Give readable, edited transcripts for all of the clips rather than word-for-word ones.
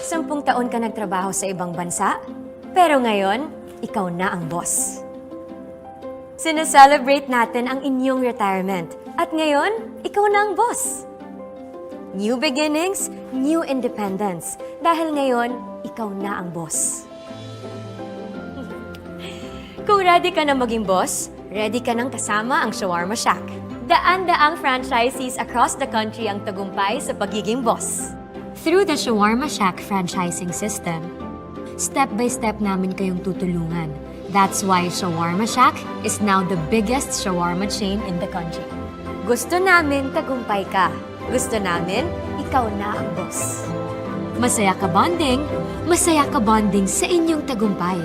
10 taon ka nagtrabaho sa ibang bansa, pero ngayon, ikaw na ang boss. Sineselebrate natin ang inyong retirement at ngayon, ikaw na ang boss. New beginnings, new independence. Dahil ngayon, ikaw na ang boss. Kung ready ka na maging boss, ready ka nang kasama ang Shawarma Shack. Daan-daang franchisees across the country ang tagumpay sa pagiging boss. Through the Shawarma Shack franchising system, step-by-step namin kayong tutulungan. That's why Shawarma Shack is now the biggest shawarma chain in the country. Gusto namin tagumpay ka. Gusto namin, ikaw na ang boss. Masaya ka bonding sa inyong tagumpay.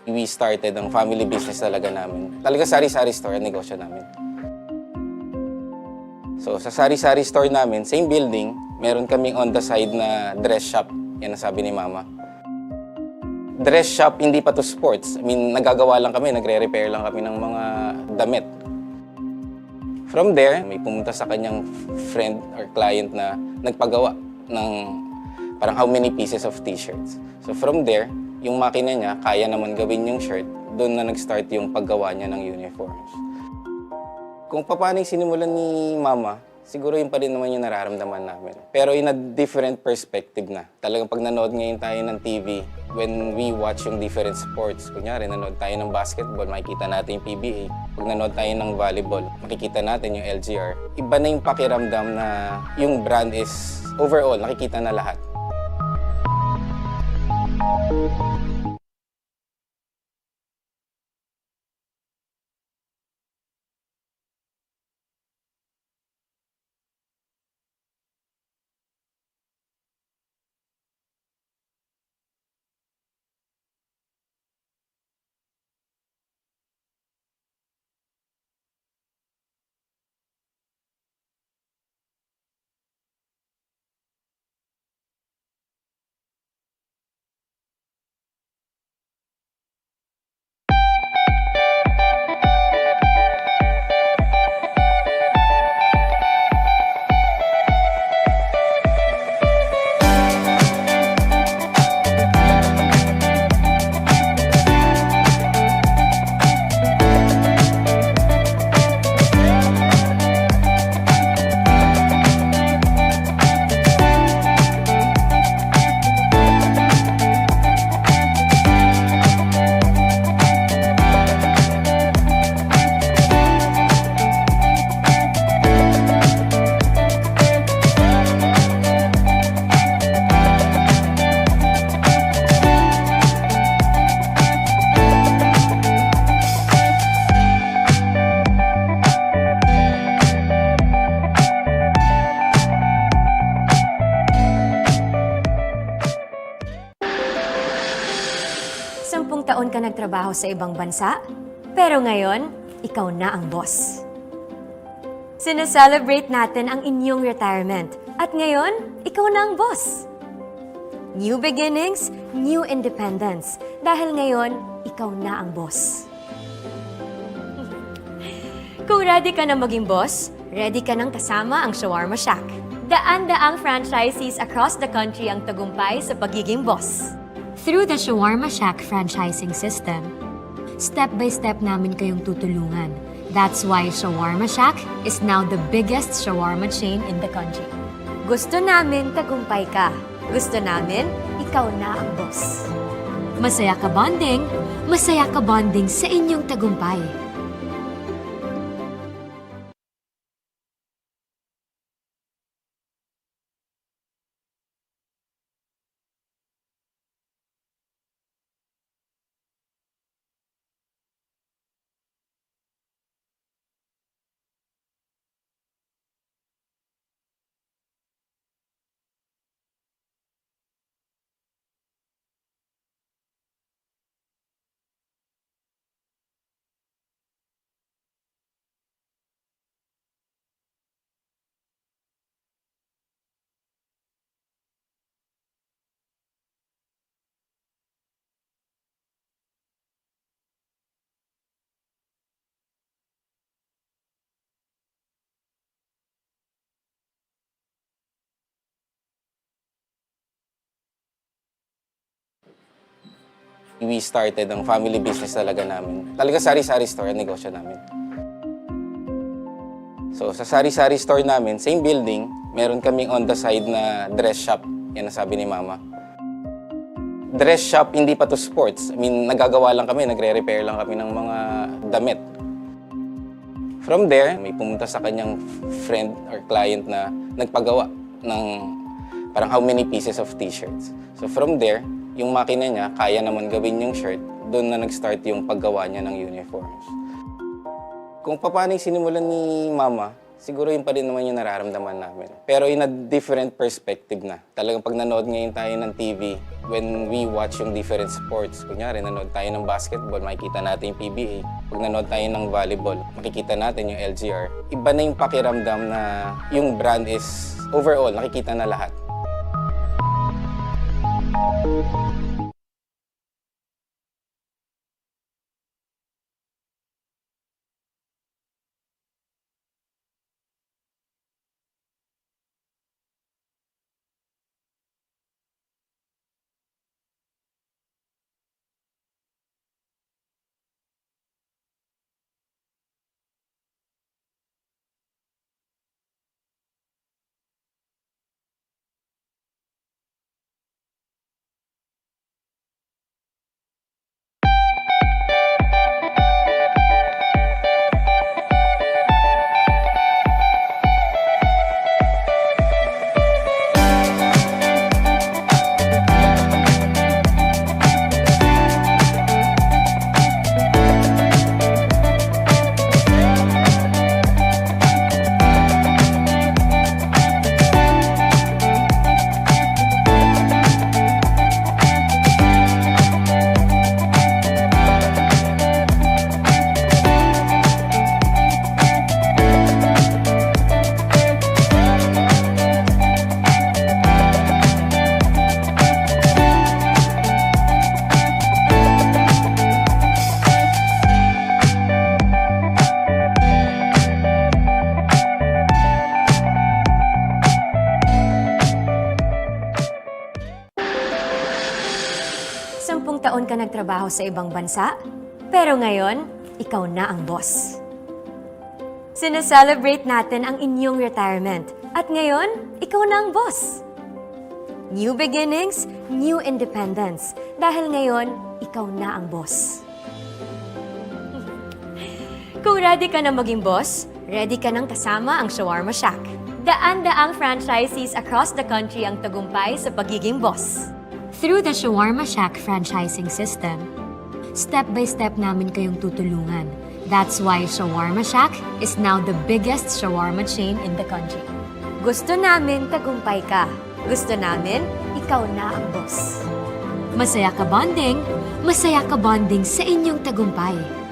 We started ang family business talaga namin. Talaga sari-sari store ang negosyo namin. So sa sari-sari store namin, same building, meron kaming on the side na dress shop. Yan ang sabi ni Mama. Dress shop, hindi pa to sports. I mean, nagagawa lang kami, nagre-repair lang kami ng mga damit. From there, may pumunta sa kanyang friend or client na nagpagawa ng parang how many pieces of t-shirts. So from there, yung makina niya, kaya naman gawin yung shirt, doon na nag-start yung paggawa niya ng uniforms. Kung paano yung sinimulan ni Mama, siguro yun pa rin naman yung nararamdaman namin. Pero in a different perspective na. Talagang pag nanood ngayon tayo ng TV, when we watch yung different sports, kunyari nanood tayo ng basketball, makikita natin yung PBA. Pag nanood tayo ng volleyball, makikita natin yung LGR. Iba na yung pakiramdam na yung brand is overall, nakikita na lahat. Taon ka nagtrabaho sa ibang bansa, pero ngayon, ikaw na ang boss. Sineselebrate natin ang inyong retirement at ngayon, ikaw na ang boss. New beginnings, new independence. Dahil ngayon, ikaw na ang boss. Kung ready ka na maging boss, ready ka nang kasama ang Shawarma Shack. Daan-daang franchisees across the country ang tagumpay sa pagiging boss. Through the Shawarma Shack franchising system, step-by-step namin kayong tutulungan. That's why Shawarma Shack is now the biggest shawarma chain in the country. Gusto namin tagumpay ka. Gusto namin, ikaw na ang boss. Masaya ka bonding sa inyong tagumpay. We started ang family business talaga namin. Talaga sari-sari store ang negosyo namin. So sa sari-sari store namin, same building, meron kaming on the side na dress shop. Yan ang sabi ni Mama. Dress shop, hindi pa to sports. I mean, nagagawa lang kami, nagre-repair lang kami ng mga damit. From there, may pumunta sa kanyang friend or client na nagpagawa ng parang how many pieces of t-shirts. So from there, yung makina niya, kaya naman gawin yung shirt, doon na nag-start yung paggawa niya ng uniforms. Kung paano yung sinimulan ni Mama, siguro yun pa rin naman yung nararamdaman namin. Pero in a different perspective na. Talagang pag nanood ngayon tayo ng TV, when we watch yung different sports, kunyari nanood tayo ng basketball, makikita natin yung PBA. Pag nanood tayo ng volleyball, makikita natin yung LGR. Iba na yung pakiramdam na yung brand is overall, nakikita na lahat. Taon ka nagtrabaho sa ibang bansa, pero ngayon, ikaw na ang boss. Sineselebrate natin ang inyong retirement, at ngayon, ikaw na ang boss. New beginnings, new independence, dahil ngayon, ikaw na ang boss. Kung ready ka na maging boss, ready ka nang kasama ang Shawarma Shack. Daan-daang franchisees across the country ang tagumpay sa pagiging boss. Through the Shawarma Shack franchising system, step-by-step namin kayong tutulungan. That's why Shawarma Shack is now the biggest shawarma chain in the country. Gusto namin tagumpay ka. Gusto namin, ikaw na ang boss. Masaya ka bonding sa inyong tagumpay.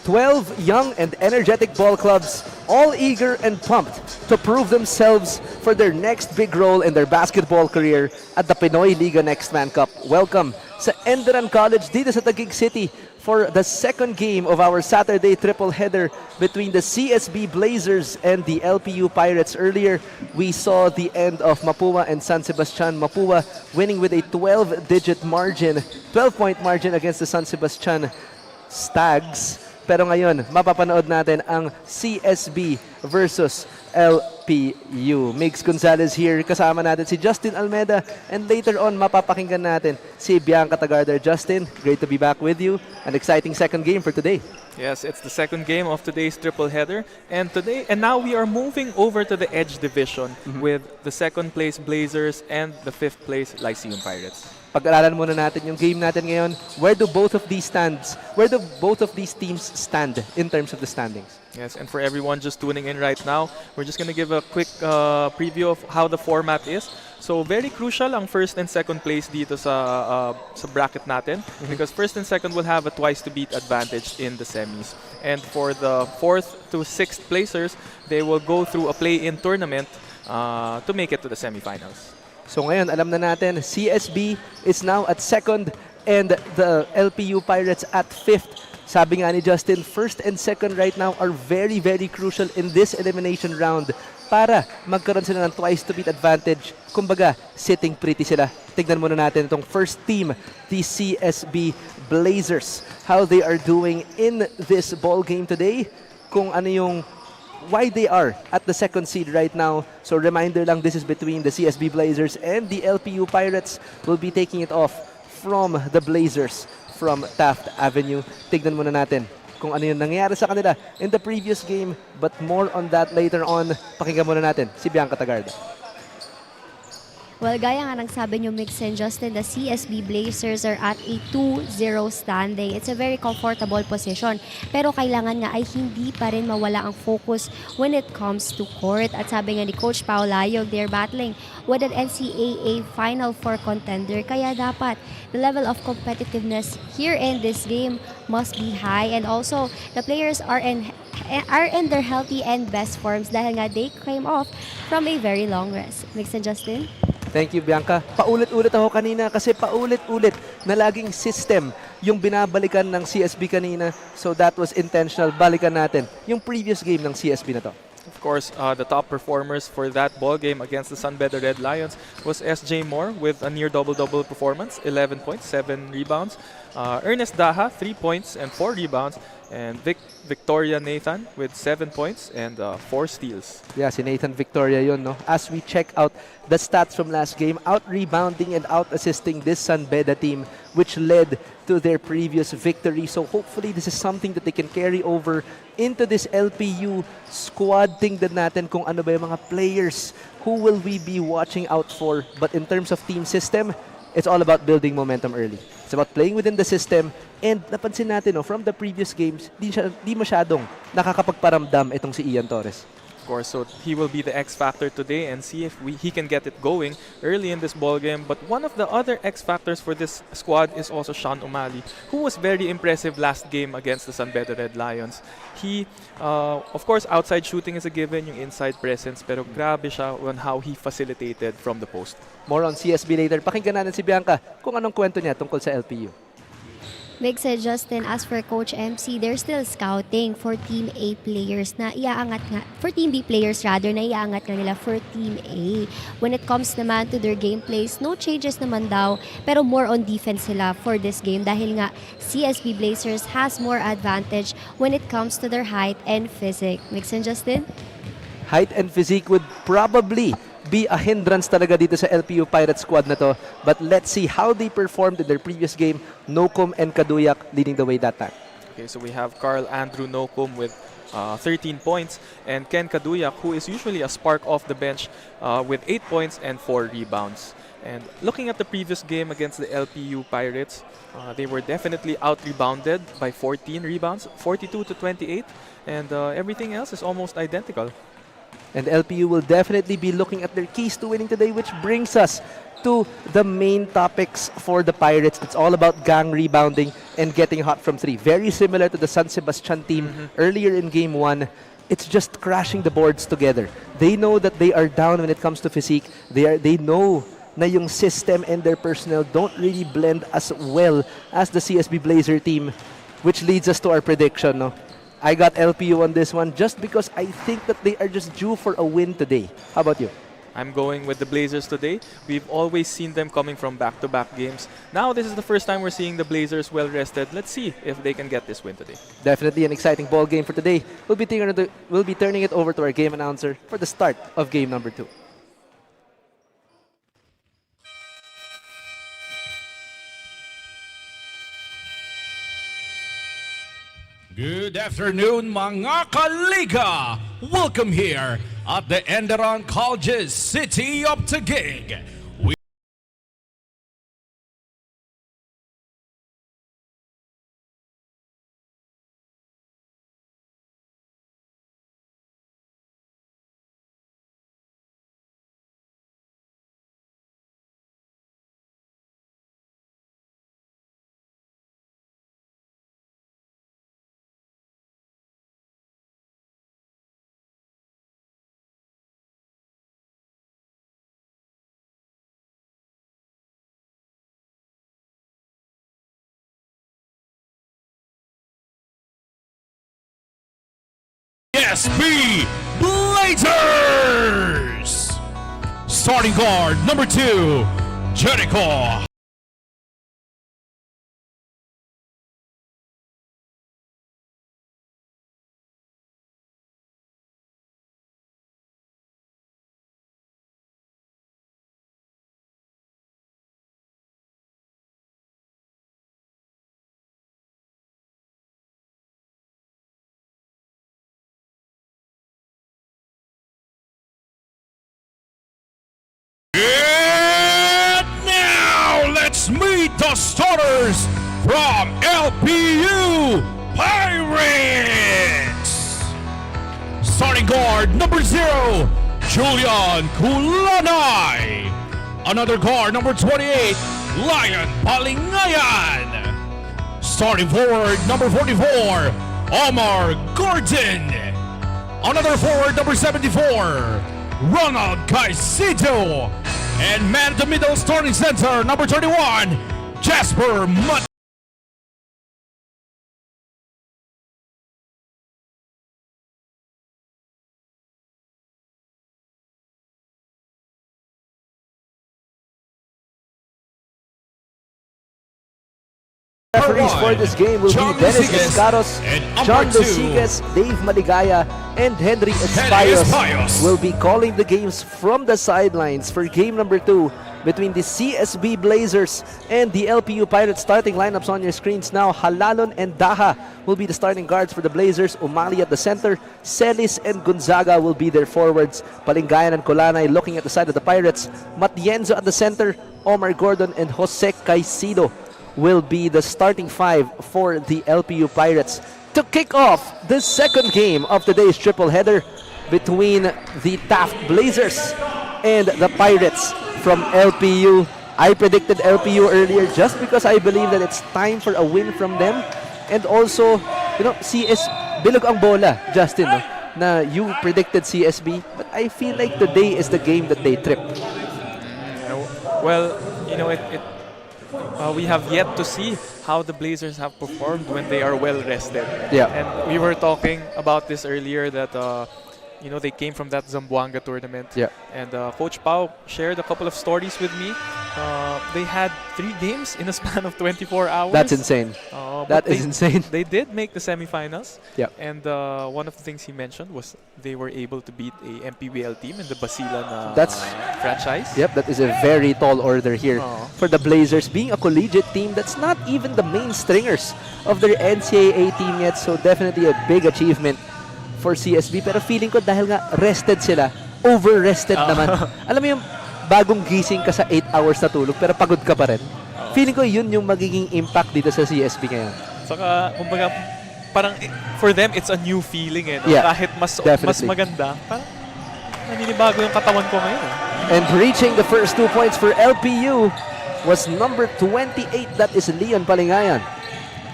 12 young and energetic ball clubs, all eager and pumped to prove themselves for their next big role in their basketball career at the Pinoyliga Next Man Cup. Welcome sa ENDERUN College dito sa Taguig City for the second game of our Saturday triple header between the CSB Blazers and the LPU Pirates. Earlier, we saw the end of Mapua and San Sebastian. Mapua winning with a 12-digit margin, 12-point margin against the San Sebastian Stags. Pero ngayon, mapapanood natin ang CSB versus LPU. Migs Gonzalez here, kasama natin si Justin Almeda, and later on, mapapakinggan natin si Bianca Tagarder. Justin, great to be back with you. An exciting second game for today. Yes, it's the second game of today's triple header, and now we are moving over to the Edge division with the second place Blazers and the fifth place Lyceum Pirates. Pag-aralan muna natin yung game natin ngayon. Where do both of these teams stand in terms of the standings? Yes, and for everyone just tuning in right now, we're just going to give a quick preview of how the format is. So very crucial ang first and second place dito sa bracket natin because first and second will have a twice to beat advantage in the semis. And for the fourth to sixth placers, they will go through a play-in tournament to make it to the semifinals. So ngayon, alam na natin, CSB is now at second and the LPU Pirates at fifth. Sabi nga ni Justin, first and second right now are very, very crucial in this elimination round para magkaroon sila ng twice to beat advantage. Kumbaga, sitting pretty sila. Tignan muna natin itong first team, the CSB Blazers. How they are doing in this ball game today. Kung ano yung why they are at the second seed right now. So reminder lang, this is between the CSB Blazers and the LPU Pirates. Will be taking it off from the Blazers from Taft Avenue. Tignan muna natin kung ano yung nangyari sa kanila in the previous game, but more on that later on. Pakinggan muna natin si Bianca Tagarda. Well, gaya nga ng sabi nyo, Mix and Justin, the CSB Blazers are at a 2-0 standing. It's a very comfortable position. Pero kailangan nga ay hindi pa rin mawala ang focus when it comes to court. At sabi nga ni Coach Pao Layog, they're battling with an NCAA Final Four contender. Kaya dapat the level of competitiveness here in this game must be high. And also, the players are in their healthy and best forms dahil nga they came off from a very long rest. Mix and Justin? Thank you, Bianca. Paulit-ulit ako kanina kasi paulit-ulit na laging system yung binabalikan ng CSB kanina. So that was intentional. Balikan natin yung previous game ng CSB na to. Of course, the top performers for that ball game against the Sunbetter Red Lions was SJ Moore with a near double-double performance, 11 points, 7 rebounds. Ernest Daha, 3 points and 4 rebounds. And Victoria Nathan with 7 points and 4 steals. Yeah, si Nathan Victoria yun, no? As we check out the stats from last game, out-rebounding and out-assisting this San Beda team, which led to their previous victory. So hopefully this is something that they can carry over into this LPU squad. Tingnan natin kung ano ba yung mga players who will we be watching out for. But in terms of team system, it's all about building momentum early. It's about playing within the system. And napansin natin, no, from the previous games, di masyadong nakakapagparamdam itong si Ian Torres. Of course, so he will be the X factor today and see if he can get it going early in this ball game. But one of the other X factors for this squad is also Sean Umali, who was very impressive last game against the San Beda Red Lions. He, of course, outside shooting is a given, yung inside presence, pero grabe siya on how he facilitated from the post. More on CSB later. Pakinggan natin si Bianca kung anong kwento niya tungkol sa LPU. Big said Justin, as for Coach MC, they're still scouting for Team A players na iaangat nga, for Team B players rather, na iaangat nga nila for Team A. When it comes naman to their gameplays, no changes naman daw, pero more on defense sila for this game dahil nga CSB Blazers has more advantage when it comes to their height and physique. Mix and Justin? Height and physique would probably be a hindrance talaga dito sa LPU Pirate squad na to. But let's see how they performed in their previous game. Nocum and Kaduyak leading the way that time. Okay, so we have Carl Andrew Nocum with 13 points and Ken Kaduyak, who is usually a spark off the bench with 8 points and 4 rebounds. And looking at the previous game against the LPU Pirates, they were definitely out-rebounded by 14 rebounds, 42 to 28, and everything else is almost identical. And LPU will definitely be looking at their keys to winning today, which brings us to the main topics for the Pirates. It's all about gang rebounding. and getting hot from 3. Very similar to the San Sebastian team earlier in Game 1. It's just crashing the boards together. They know that they are down when it comes to physique. They know na yung system and their personnel don't really blend as well as the CSB Blazer team, which leads us to our prediction. No? I got LPU on this one just because I think that they are just due for a win today. How about you? I'm going with the Blazers today. We've always seen them coming from back-to-back games. Now this is the first time we're seeing the Blazers well-rested. Let's see if they can get this win today. Definitely an exciting ball game for today. We'll be turning it over to our game announcer for the start of game number 2. Good afternoon, mga kaliga! Welcome here at the ENDERUN College's City of Taguig. ESB Blazers! Starting guard number 2, Jericho. And now let's meet the starters from LPU Pirates. Starting guard number 0, Julian Kulanay. Another guard number 28, Lion Palingayan. Starting forward number 44, Omar Gordon. Another forward number 74, Ronald Caicedo. And man at the middle starting center, number 31, Jasper Mut. Referees for this game will John be Dennis Lucigas Escaros, and John number 2, Lucigas, Dave Maligaya, and Henry Espayos will be calling the games from the sidelines for game number 2 between the CSB Blazers and the LPU Pirates. Starting lineups on your screens now. Halalon and Daha will be the starting guards for the Blazers. Umali at the center. Celis and Gonzaga will be their forwards. Palingayan and Colanay looking at the side of the Pirates. Matienzo at the center. Omar Gordon and Jose Caicedo will be the starting 5 for the LPU Pirates to kick off the second game of today's triple header between the Taft Blazers and the Pirates from LPU. I predicted LPU earlier just because I believe that it's time for a win from them. And also, CS, bilog ang bola, Justin, no? Na you predicted CSB, but I feel like today is the game that they trip. Well, we have yet to see how the Blazers have performed when they are well rested. Yeah. And we were talking about this earlier that they came from that Zamboanga tournament. Yeah. And Coach Pau shared a couple of stories with me. They had 3 games in a span of 24 hours. That's insane. That is insane. They did make the semifinals. Yeah. And one of the things he mentioned was they were able to beat a MPBL team in the Basilan franchise. Yep, that is a very tall order here for the Blazers, being a collegiate team that's not even the main stringers of their NCAA team yet. So definitely a big achievement for CSB. Pero feeling ko dahil nga rested sila, over-rested naman. Alam mo yung bagong gising ka sa 8 hours na tulog pero pagod ka pa rin. Feeling ko yun yung magiging impact dito sa CSB ngayon. Saka, kumbaga, parang for them, it's a new feeling eh. No? Yeah, kahit mas maganda, parang naninibago yung katawan ko ngayon. And reaching the first 2 points for LPU was number 28. That is Leon Palingayan.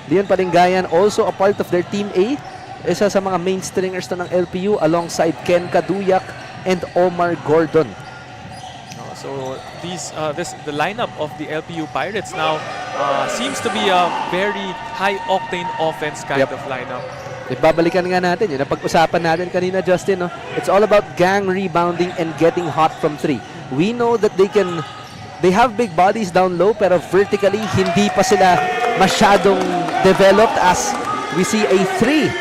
Leon Palingayan, also a part of their Team A. Isa sa mga main stringers to ng LPU alongside Ken Kaduyak and Omar Gordon. So the lineup of the LPU Pirates now seems to be a very high-octane offense kind of lineup. Babalikan nga natin, yun ang pag-usapan natin kanina, Justin. No? It's all about gang rebounding and getting hot from 3. We know that they have big bodies down low, pero vertically, hindi pa sila masyadong developed, as we see a 3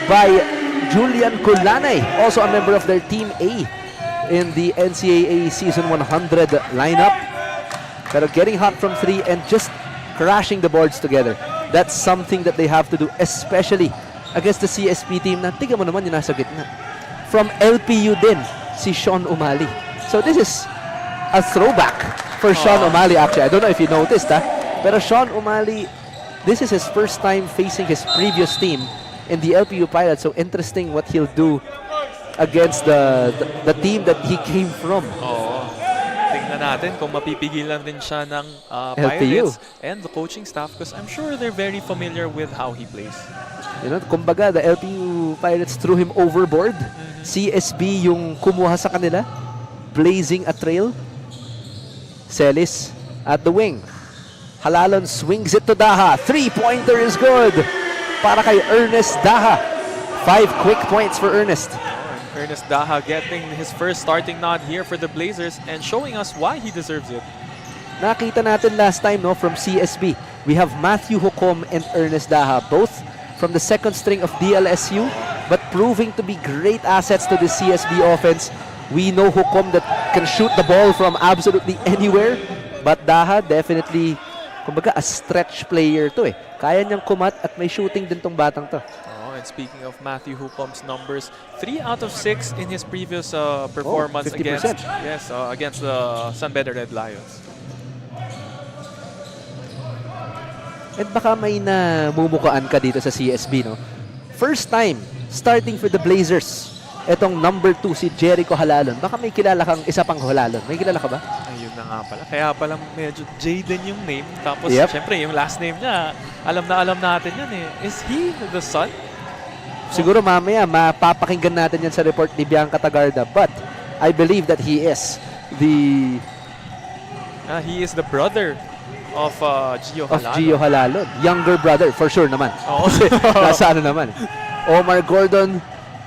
by Julian Kulanay, also a member of their Team A in the NCAA Season 100 lineup. Pero getting hot from 3 and just crashing the boards together. That's something that they have to do, especially against the CSP team na tingnan mo naman yung nasa gitna. From LPU din, si Sean Umali. So this is a throwback for Sean Umali actually. I don't know if you noticed, pero Sean Umali, this is his first time facing his previous team in the LPU Pirates. So interesting what he'll do against the team that he came from. Tingnan natin kung mapipigilan din siya ng LPU Pirates and the coaching staff, because I'm sure they're very familiar with how he plays. You know, kumbaga, the LPU Pirates threw him overboard. CSB yung kumuha sa kanila, blazing a trail. Celis at the wing. Halalon swings it to Daha. 3-pointer is good para kay Ernest Daha. 5 quick points for Ernest. Ernest Daha getting his first starting nod here for the Blazers and showing us why he deserves it. Nakita natin last time, no, from CSB. We have Matthew Hukom and Ernest Daha, both from the second string of DLSU, but proving to be great assets to the CSB offense. We know Hukom that can shoot the ball from absolutely anywhere, but Daha definitely, kumbaga, a stretch player to eh. Kaya niyang kumat at may shooting din tong batang to. And speaking of Matthew Hukom's numbers, 3 out of 6 in his previous performance 50%. against the Sunbetter Red Lions. At baka may namumukaan ka dito sa CSB, no? First time starting for the Blazers, etong number 2 si Jericho Halalon. Baka may kilala kang isa pang Halalon. May kilala ka ba? Ayun na nga pala. Kaya pala medyo Jaden yung name. Tapos syempre yung last name niya, alam natin yan eh. Is he the son? Siguro mamaya mapapakinggan natin yan sa report ni Bianca Tagarda, but I believe that he is the brother of Gio Halalon. Gio Halalon. Younger brother, for sure naman. Oo. Nasa ano naman. Omar Gordon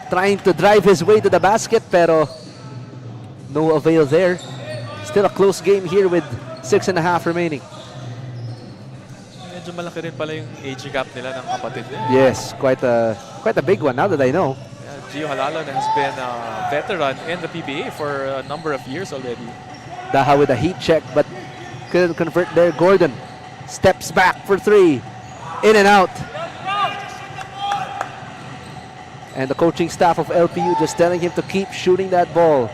trying to drive his way to the basket, pero no avail there. Still a close game here with 6.5 remaining. Medyo malaki rin pala yung age gap nila ng kapatid niya. Yes, quite a big one now that I know. Gio Halalon has been a veteran in the PBA for a number of years already. Daha with a heat check, but couldn't convert there. Gordon steps back for 3. In and out. And the coaching staff of LPU just telling him to keep shooting that ball.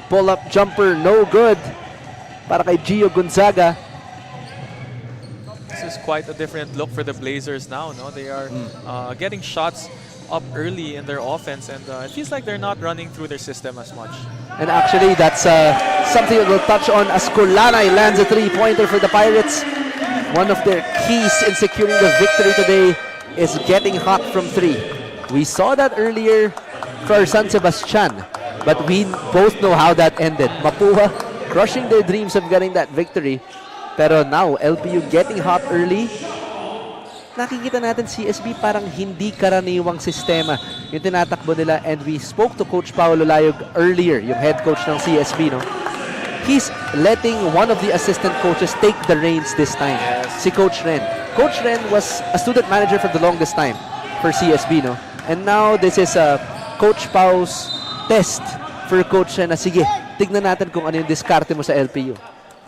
Pull-up jumper, no good. Para kay Gio Gonzaga. This is quite a different look for the Blazers now. No, they are getting shots up early in their offense, and it feels like they're not running through their system as much. And actually, that's something that we'll touch on as Kulanay lands a 3-pointer for the Pirates. One of their keys in securing the victory today is getting hot from 3. We saw that earlier for San Sebastian, but we both know how that ended. Mapua crushing their dreams of getting that victory. Pero now, LPU getting hot early. Nakikita natin CSB parang hindi karaniwang sistema yung tinatakbo nila, and we spoke to Coach Paolo Layog earlier, yung head coach ng CSB, no? He's letting one of the assistant coaches take the reins this time. Yes. Si Coach Ren. Coach Ren was a student manager for the longest time for CSB, no? And now this is Coach Pau's test for Coach Ren na sige, tignan natin kung ano yung diskarte mo sa LPU.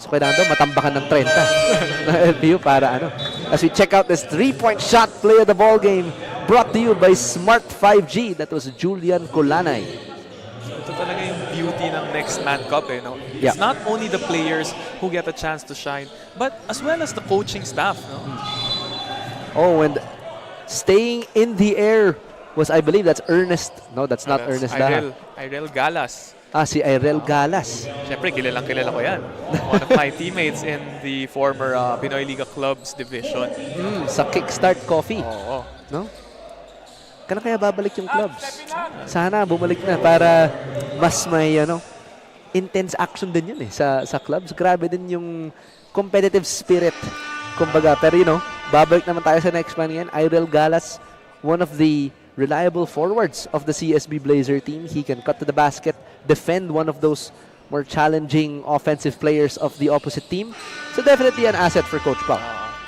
So kailangan daw matambakan ng 30 ng LPU para ano. As we check out this 3-point shot play of the ball game, brought to you by Smart 5G. That was Julian Kulanay. Ito talaga yung beauty ng Next Man Cup, eh, no? It's not only the players who get a chance to shine, but as well as the coaching staff, no? Oh, and staying in the air was, I believe that's Ernest. No, that's not Ernest Daha. Irel Galas. Si Irel Galas. Siyempre, kilalang kilala ko yan. One of my teammates in the former Pinoyliga Clubs division. Sa Kickstart Coffee. Oo. No? Kailan kaya babalik yung clubs? Sana bumalik na para mas may intense action din yun sa clubs. Grabe din yung competitive spirit. Kumbaga, pero babalik naman tayo sa next man yan. Irel Galas, one of the reliable forwards of the CSB Blazer team. He can cut to the basket, defend one of those more challenging offensive players of the opposite team. So definitely an asset for Coach Pao.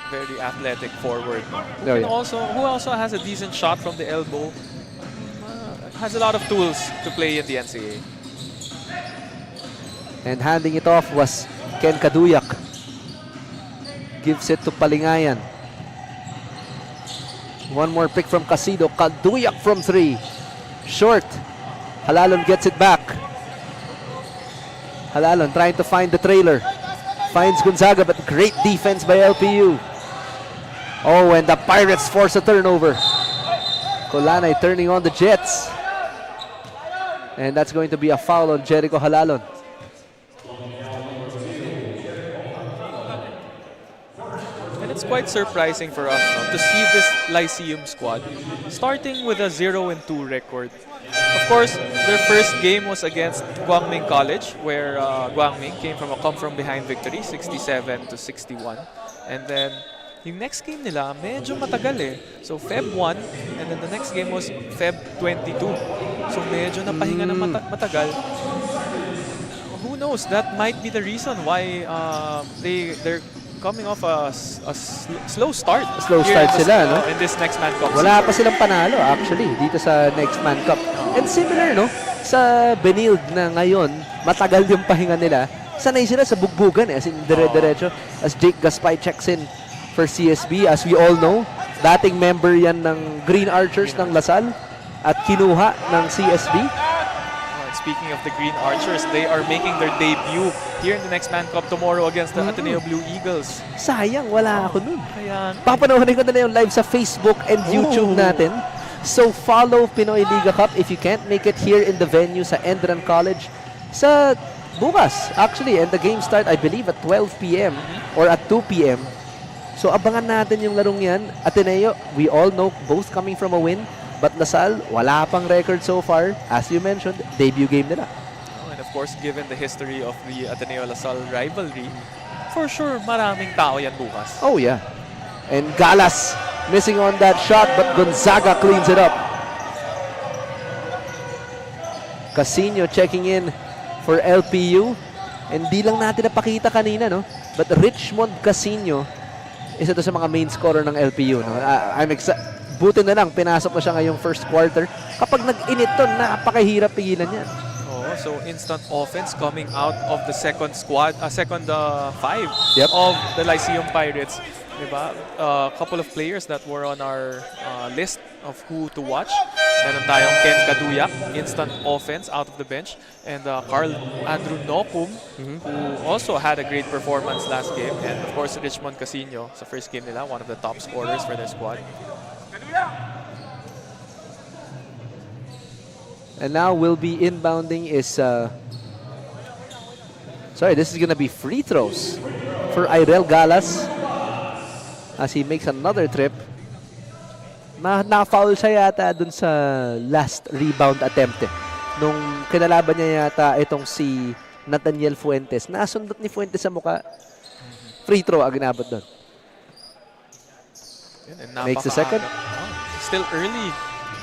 Very athletic forward. Oh, yeah. Who also has a decent shot from the elbow. Has a lot of tools to play in the NCAA. And handing it off was Ken Kaduyak. Gives it to Palingayan. One more pick from Casido. Kaduyak from 3. Short. Halalon gets it back. Halalon trying to find the trailer. Finds Gonzaga, but great defense by LPU. Oh, and the Pirates force a turnover. Colanay turning on the Jets. And that's going to be a foul on Jericho Halalon. And it's quite surprising for us to see this Lyceum squad starting with a 0-2 record. Of course, their first game was against Guangming College, where Guangming came from a come-from-behind victory, 67-61. And then, yung next game nila, medyo matagal So, Feb 1, and then the next game was Feb 22. So, medyo napahinga ng matagal. Who knows? That might be the reason why they're coming off a slow start. Slow start sila, no? In this Next Man Cup. Wala pa silang panalo actually dito sa Next Man Cup. And similar, no? Sa Benilde na ngayon, matagal yung pahinga nila. Sanay sila sa bugbugan as in dire-diretso. As Jake Gaspay checks in for CSB. As we all know, dating member yan ng Green Archers ng Lasal at kinuha ng CSB. Speaking of the Green Archers, they are making their debut here in the Next Man Cup tomorrow against the Ateneo Blue Eagles. Sayang, wala ako nun. Kaya, Papanoorin ko na yung live sa Facebook and YouTube natin. So follow Pinoyliga Cup if you can't make it here in the venue sa ENDERUN College sa bukas actually, and the game start I believe at 12 p.m. or at 2 p.m. So abangan natin yung larong yan. Ateneo, we all know, both coming from a win, but Lasal, wala pang record so far. As you mentioned, debut game nila. and of course, given the history of the Ateneo-Lasal rivalry, for sure, maraming tao yan bukas. Oh yeah. And Galas missing on that shot, but Gonzaga cleans it up. Casino checking in for LPU. And di lang natin napakita kanina, no? But Richmond Casino isa to sa mga main scorer ng LPU, no? Buti na lang, pinasok na siya ngayong first quarter. Kapag nag-init to, napakahirap pigilan yan. So instant offense coming out of the second five Yep. of the Lyceum Pirates. Diba? A couple of players that were on our list of who to watch. Meron tayong Ken Kaduyak, instant offense out of the bench. And Carl Adrunopum, who also had a great performance last game. And of course, Richmond Casino, sa first game nila, one of the top scorers for their squad. And now will be inbounding is... sorry, this is gonna be free throws for Irel Galas as he makes another trip. Na-foul siya yata dun sa last rebound attempt nung kinalaban niya yata itong si Nathaniel Fuentes. Nasundot ni Fuentes sa muka. Free throw ang ginabot doon. Makes the second. Still early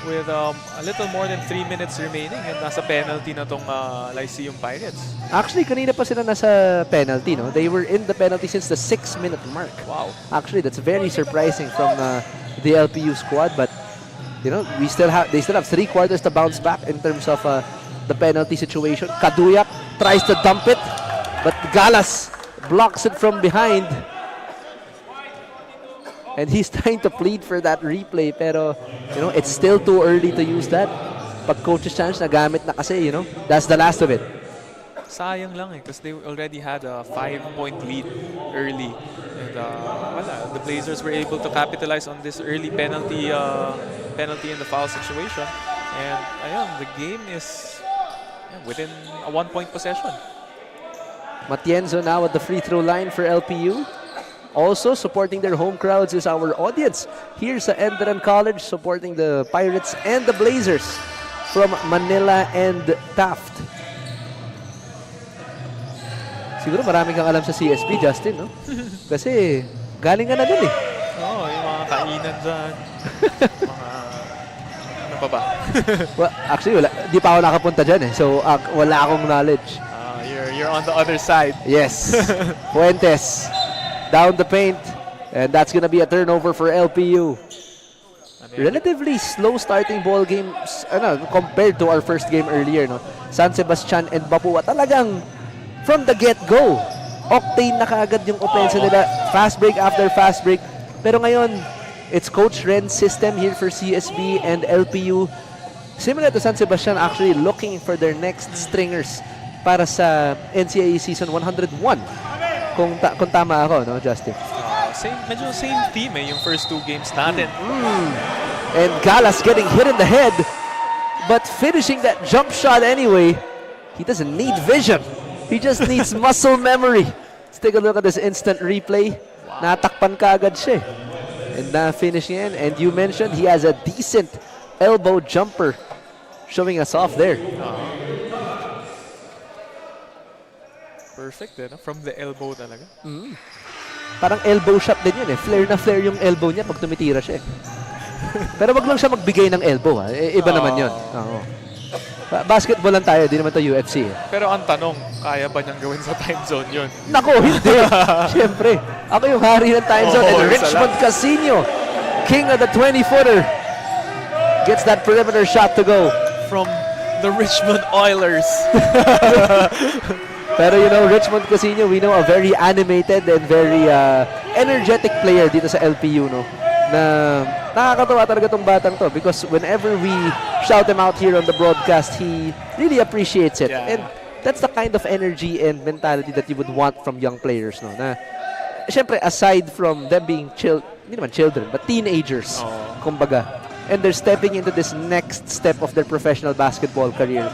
with a little more than 3 minutes remaining and nasa penalty na tong Lyceum Pirates. Actually, kanina pa sila nasa penalty, no? They were in the penalty since the 6-minute mark. Wow. Actually, that's very surprising from the LPU squad, but you know, they still have 3 quarters to bounce back in terms of the penalty situation. Kaduyak tries to dump it, but Galas blocks it from behind. And he's trying to plead for that replay, pero you know, it's still too early to use that. Pag coach's chance, nagamit na kasi, you know, that's the last of it. Sayang lang because they already had a 5-point lead early. And the Blazers were able to capitalize on this early penalty in the foul situation. And ayun, the game is within a 1-point possession. Matienzo now at the free throw line for LPU. Also supporting their home crowds is our audience. Here's sa ENDERUN College supporting the Pirates and the Blazers from Manila and Taft. Siguro marami kang alam sa CSB, Justin, no? Kasi galing ka na dun eh. Oo, yung mga kainan dyan. Mga... Ano pa ba? Well, actually, di pa ako nakapunta dyan eh. So, wala akong knowledge. You're on the other side. Yes. Fuentes down the paint. And that's gonna be a turnover for LPU. Relatively slow starting ball games compared to our first game earlier. No? San Sebastian and Papua talagang from the get-go. Octane na kaagad yung offense nila. Fast break after fast break. Pero ngayon, it's Coach Ren's system here for CSB and LPU. Similar to San Sebastian, actually looking for their next stringers para sa NCAA Season 101. Kung tama ako, no, Justin? Medyo same theme yung first 2 games natin. And Galas getting hit in the head, but finishing that jump shot anyway. He doesn't need vision. He just needs muscle memory. Let's take a look at this instant replay. Wow. Natakpan ka agad siya. And na-finish niya. And you mentioned he has a decent elbow jumper showing us off there. Perfect, no? From the elbow talaga. Parang elbow shot din yun eh. Flare na flare yung elbow niya pag tumitira siya. Pero wag lang siya magbigay ng elbow. Ha? Iba naman yun. Basketball lang tayo, di naman to UFC. Eh. Pero ang tanong, kaya ba niyang gawin sa time zone yun? Nako, hindi. Siyempre, ako yung hari ng time zone. And Richmond Casino, king of the 20-footer, gets that perimeter shot to go. From the Richmond Oilers. Pero you know, Richmond Casino, we know a very animated and very energetic player dito sa LPU, no? Na nakakatawa talaga tong batang to because whenever we shout him out here on the broadcast, he really appreciates it. Yeah. And that's the kind of energy and mentality that you would want from young players, no? Na, syempre, aside from them being hindi naman children, but teenagers, kumbaga. And they're stepping into this next step of their professional basketball career.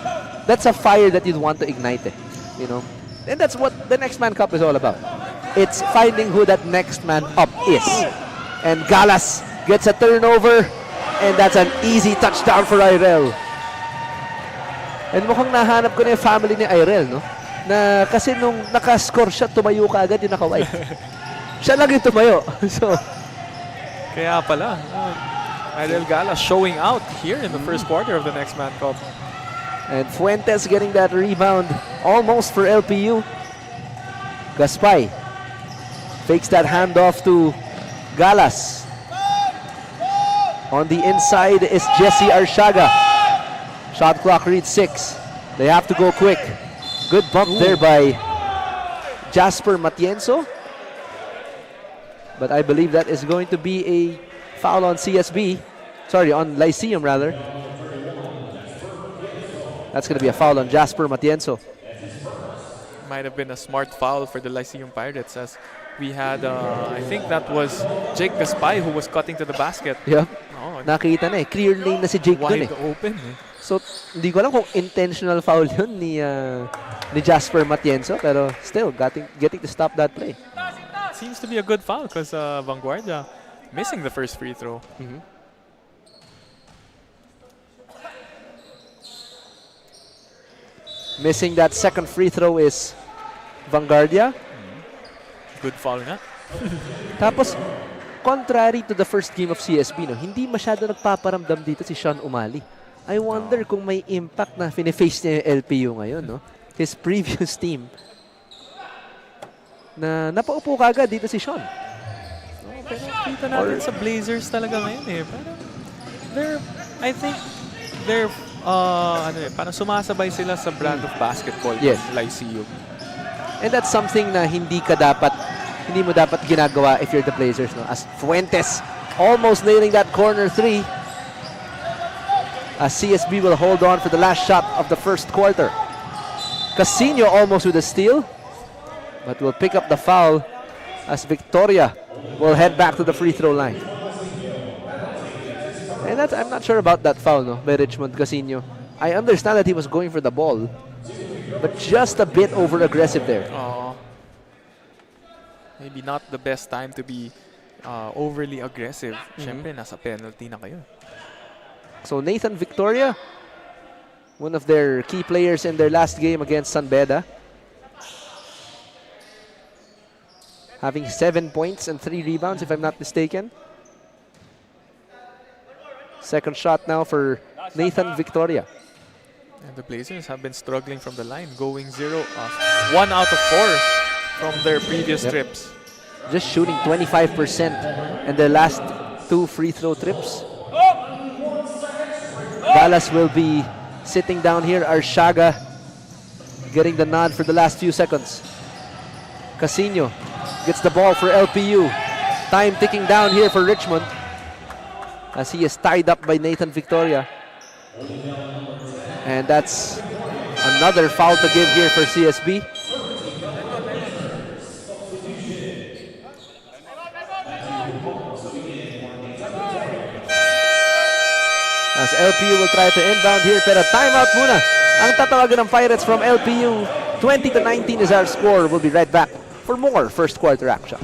That's a fire that you'd want to ignite, eh. You know, and that's what the Next Man Cup is all about. It's finding who that next man up is. And Galas gets a turnover, and that's an easy touchdown for Irel. And mukhang nahanap ko na yung family ni Irel, no? Na kasi nung nakascore siya, tumayo ka agad yung naka-white. Siya lang yung tumayo. So, kaya pala, Irel Galas showing out here in the first quarter of the Next Man Cup. And Fuentes getting that rebound almost for LPU. Gaspay fakes that handoff to Galas. On the inside is Jesse Arshaga. Shot clock reads 6. They have to go quick. Good bump there by Jasper Matienzo. But I believe that is going to be a foul on CSB. Sorry, on Lyceum rather. That's going to be a foul on Jasper Matienzo. Might have been a smart foul for the Lyceum Pirates as we had, I think that was Jake Gaspay who was cutting to the basket. Yep. Oh, nakita na eh. Clear lane na si Jake dun eh. wide open. So, hindi ko alam kung intentional foul yun ni Jasper Matienzo. Pero still, getting to stop that play. Seems to be a good foul because Vanguardia missing the first free throw. Missing that second free throw is Vanguardia. Good foul nga. Tapos, contrary to the first game of CSB, no, hindi masyado nagpaparamdam dito si Sean Umali. I wonder kung may impact na finiface niya yung LPU ngayon. No? His previous team. Na napaupo kagad dito si Sean. Pero kita natin sa Blazers talaga ngayon eh. I think they're parang sumasabay sila sa brand of basketball ng Lyceum. And that's something na hindi mo dapat ginagawa if you're the Blazers, no? As Fuentes almost nailing that corner 3. As CSB will hold on for the last shot of the first quarter. Casino almost with a steal, but will pick up the foul as Victoria will head back to the free throw line. And I'm not sure about that foul, no, by Richmond Casino. I understand that he was going for the ball, but just a bit over-aggressive there. Maybe not the best time to be overly aggressive. Siyempre, nasa penalty na kayo. So Nathan Victoria, one of their key players in their last game against San Beda, having 7 points and 3 rebounds, if I'm not mistaken. Second shot now for Nathan Victoria. And the Blazers have been struggling from the line, going 1 out of 4 from their previous trips. Just shooting 25% and their last 2 free throw trips. Dallas will be sitting down here. Arshaga getting the nod for the last few seconds. Casino gets the ball for LPU. Time ticking down here for Richmond as he is tied up by Nathan Victoria. And that's another foul to give here for CSB. As LPU will try to inbound here, pero timeout muna ang tatawagan ng Pirates from LPU. 20-19 is our score. We'll be right back for more first quarter action.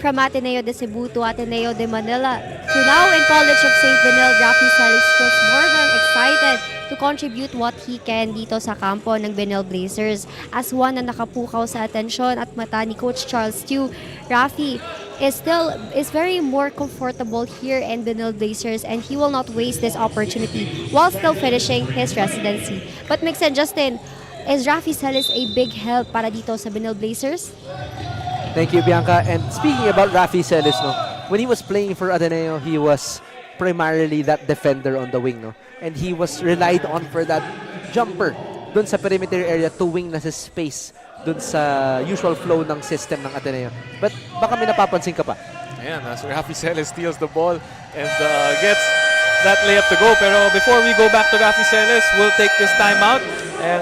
From Ateneo de Cebu to Ateneo de Manila to now in College of St. Benil, Rafi Celis feels more than excited to contribute what he can dito sa kampo ng Benil Blazers. As one na nakapukaw sa atensyon at mata ni Coach Charles Tew, Rafi is very more comfortable here in Benil Blazers and he will not waste this opportunity while still finishing his residency. But Mix and Justin, is Rafi Celis a big help para dito sa Benil Blazers? Thank you, Bianca. And speaking about Rafi Celis, no, when he was playing for Ateneo, he was primarily that defender on the wing, no, and he was relied on for that jumper dun sa perimeter area to wing na sa space dun sa usual flow ng system ng Ateneo. But baka may napapansin ka pa. Ayan, as Rafi Celis steals the ball and gets that layup to go. Pero before we go back to Rafi Celis, we'll take this time out and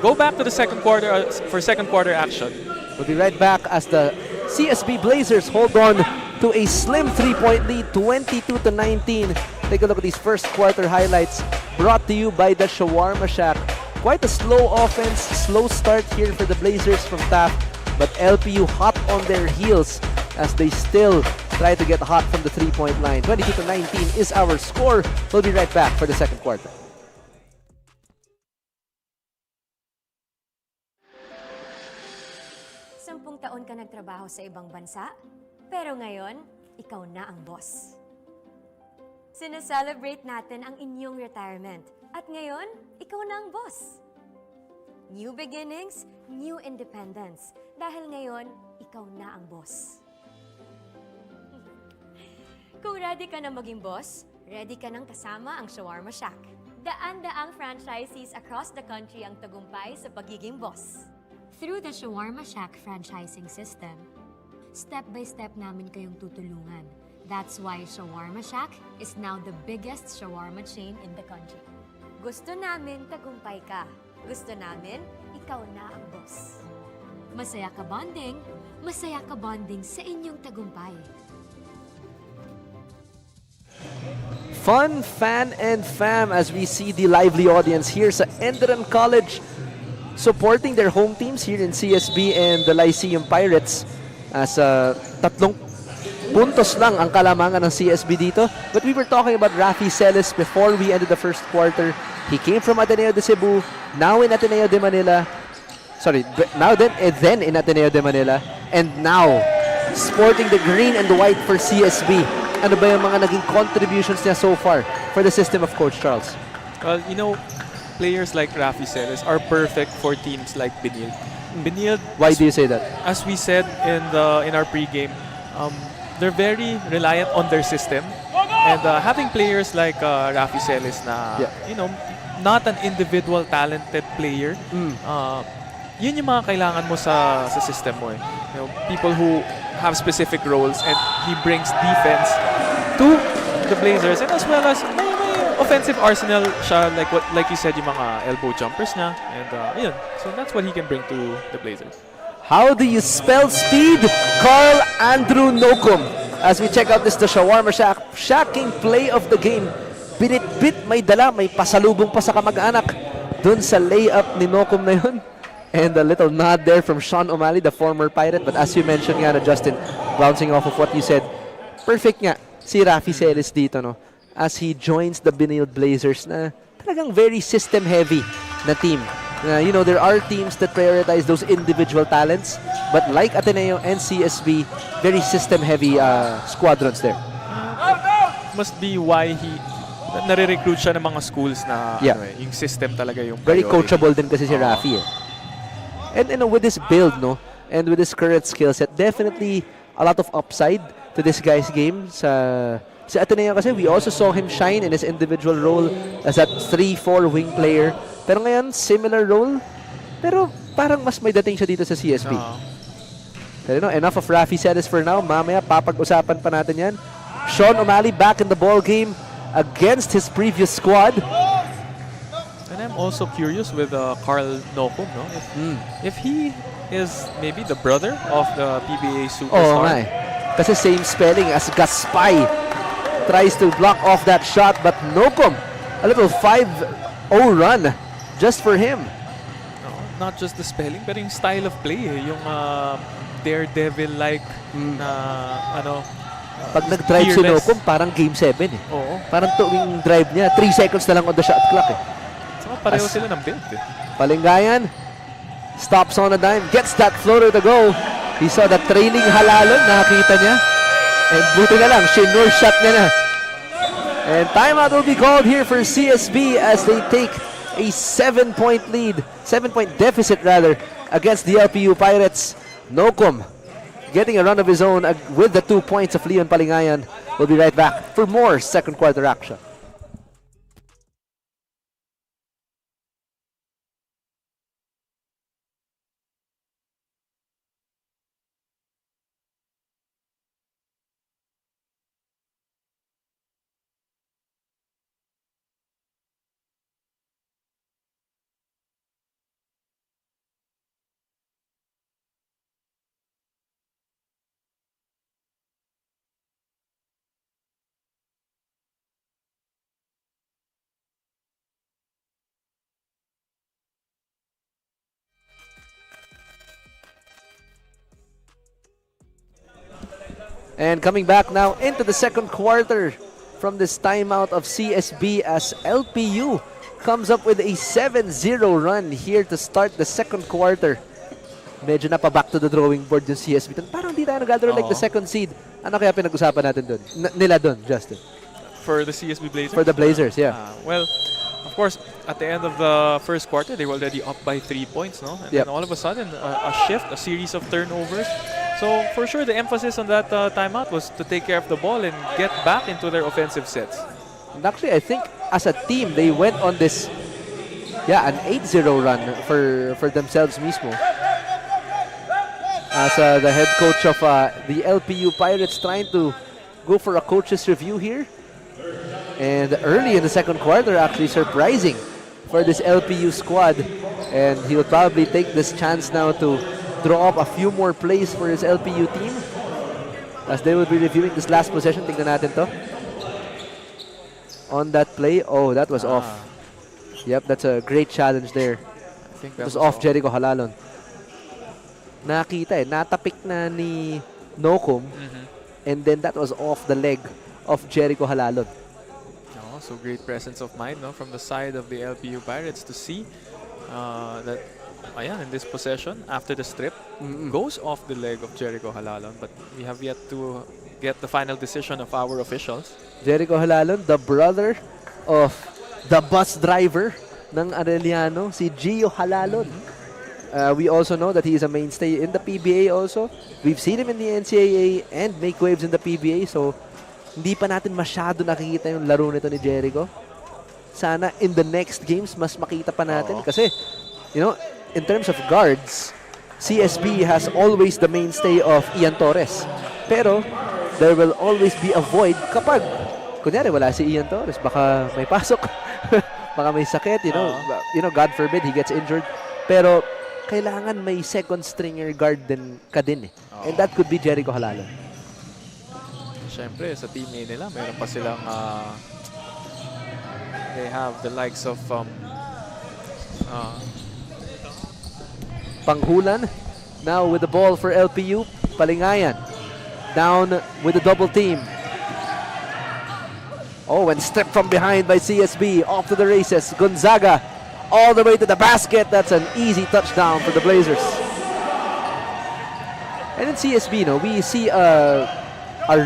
go back to the second quarter for second quarter action. We'll be right back as the CSB Blazers hold on to a slim 3-point lead, 22-19. Take a look at these first quarter highlights brought to you by the Shawarma Shack. Quite a slow offense, slow start here for the Blazers from Taft, but LPU hot on their heels as they still try to get hot from the 3-point line. 22-19 is our score. We'll be right back for the second quarter. 10 taon ka nagtrabaho sa ibang bansa, pero ngayon, ikaw na ang boss. Sineselebrate natin ang inyong retirement, at ngayon, ikaw na ang boss. New beginnings, new independence, dahil ngayon, ikaw na ang boss. Kung ready ka na maging boss, ready ka nang kasama ang Shawarma Shack. Daan-daang franchisees across the country ang tagumpay sa pagiging boss. Through the Shawarma Shack franchising system, step-by-step namin kayong tutulungan. That's why Shawarma Shack is now the biggest shawarma chain in the country. Gusto namin tagumpay ka. Gusto namin, ikaw na ang boss. Masaya ka bonding sa inyong tagumpay. Fun, fan, and fam as we see the lively audience here sa ENDERUN College supporting their home teams here in CSB and the Lyceum Pirates as 3 puntos lang ang kalamangan ng CSB dito. But we were talking about Rafi Celis before we ended the first quarter. He came from Ateneo de Cebu, now in Ateneo de Manila. Sorry, then in Ateneo de Manila, and now sporting the green and white for CSB. Ano ba yung mga naging contributions niya so far for the system of Coach Charles? Well, you know, players like Rafi Celis are perfect for teams like Benil. Benil, Why do you say that? as we said in our pregame, they're very reliant on their system, and having players like Rafi Celis na you know not an individual talented player, yun yung mga kailangan mo sa system mo eh. You know, people who have specific roles and he brings defense to the Blazers and as well as may offensive arsenal siya like you said yung mga elbow jumpers niya and yun. So that's what he can bring to the Blazers. How do you spell speed? Carl Andrew Nocum. As we check out this the Shawarma Shack, shocking play of the game. Binit-bit, may dala, may pasalubong pa sa kamag-anak dun sa layup ni Nocum na yun. And a little nod there from Sean O'Malley, the former Pirate. But as you mentioned nga na Justin, bouncing off of what you said, perfect nga si Rafi Celis dito, no? As he joins the Benilde Blazers na talagang very system-heavy na team. You know, there are teams that prioritize those individual talents, but like Ateneo and CSB, very system-heavy squadrons there. Must be why he nare-recruit siya ng mga schools na yung system talaga yung very priority. coachable din kasi si Rafi eh. And you know, with this build, no, and with his current skill set, definitely a lot of upside to this guy's game. Sa Ateneo kasi, we also saw him shine in his individual role as that 3-4 wing player. Pero ngayon, similar role, pero parang mas may dating siya dito sa CSB. Pero you know, enough of Rafi Celis for now. Mamaya, papag-usapan pa natin yan. Sean O'Malley back in the ball game against his previous squad. And I'm also curious with Carl Nocum, no? If he is maybe the brother of the PBA superstar. Oh, my. Kasi same spelling as Gaspay. Tries to block off that shot, but Nocum, a little 5-0 run just for him. No, not just the spelling, but yung style of play. Yung daredevil-like na Pag nag-drive si Nocum, parang Game 7 eh. Oo. Parang tuwing drive niya, 3 seconds na lang on the shot clock eh. So, pareho sila ng build eh. Palingayan, stops on a dime, gets that floater to go. He saw the trailing halalon, nakakita niya. And buti na lang, shinur shot niya na. And timeout will be called here for CSB as they take a 7-point lead, 7-point deficit rather, against the LPU Pirates. Nocum getting a run of his own with the 2 points of Leon Palingayan. We'll be right back for more second quarter action. And coming back now into the second quarter from this timeout of CSB as LPU comes up with a 7-0 run here to start the second quarter. Medyo na pa back to the drawing board yung CSB. Parang di tayo nag-gather like the second seed. Ano kaya pinag-usapan natin doon? Nila doon, Justin? For the CSB Blazers? For the Blazers, yeah. Well, of course, at the end of the first quarter, they were already up by 3 points, no? And then all of a sudden, a shift, a series of turnovers. So, for sure, the emphasis on that timeout was to take care of the ball and get back into their offensive sets. And actually, I think as a team, they went on this, an 8-0 run for themselves mismo. As the head coach of the LPU Pirates trying to go for a coach's review here. And early in the second quarter, actually surprising for this LPU squad. And he will probably take this chance now to draw up a few more plays for his LPU team. As they will be reviewing this last possession. Tingnan natin to. On that play, oh, that was off. Yep, that's a great challenge there. I think that was off Jericho Halalon. Nakita natapik na ni Nocum. And then that was off the leg of Jericho Halalon. So great presence of mind, no, from the side of the LPU Pirates to see that in this possession after the strip goes off the leg of Jericho Halalon, but we have yet to get the final decision of our officials. Jericho Halalon, the brother of the bus driver ng Arellano, si Gio Halalon. We also know that he is a mainstay in the PBA also. We've seen him in the NCAA and make waves in the PBA, so hindi pa natin masyado nakikita yung laro nito ni Jericho. sana in the next games mas makita pa natin. Kasi, you know, in terms of guards, CSB has always the mainstay of Ian Torres. Pero, there will always be a void kapag, kunyari, wala si Ian Torres. Baka may pasok. Baka may sakit, you know, God forbid, he gets injured. Pero, kailangan may second stringer guard din ka din eh. And that could be Jericho Halalon. Siyempre, sa team A nila, meron pa silang they have the likes of Panghulan now with the ball for LPU. Palingayan down with the double team. Oh, and stripped from behind by CSB. Off to the races. Gonzaga all the way to the basket. That's an easy touchdown for the Blazers. And in CSB, no, we see a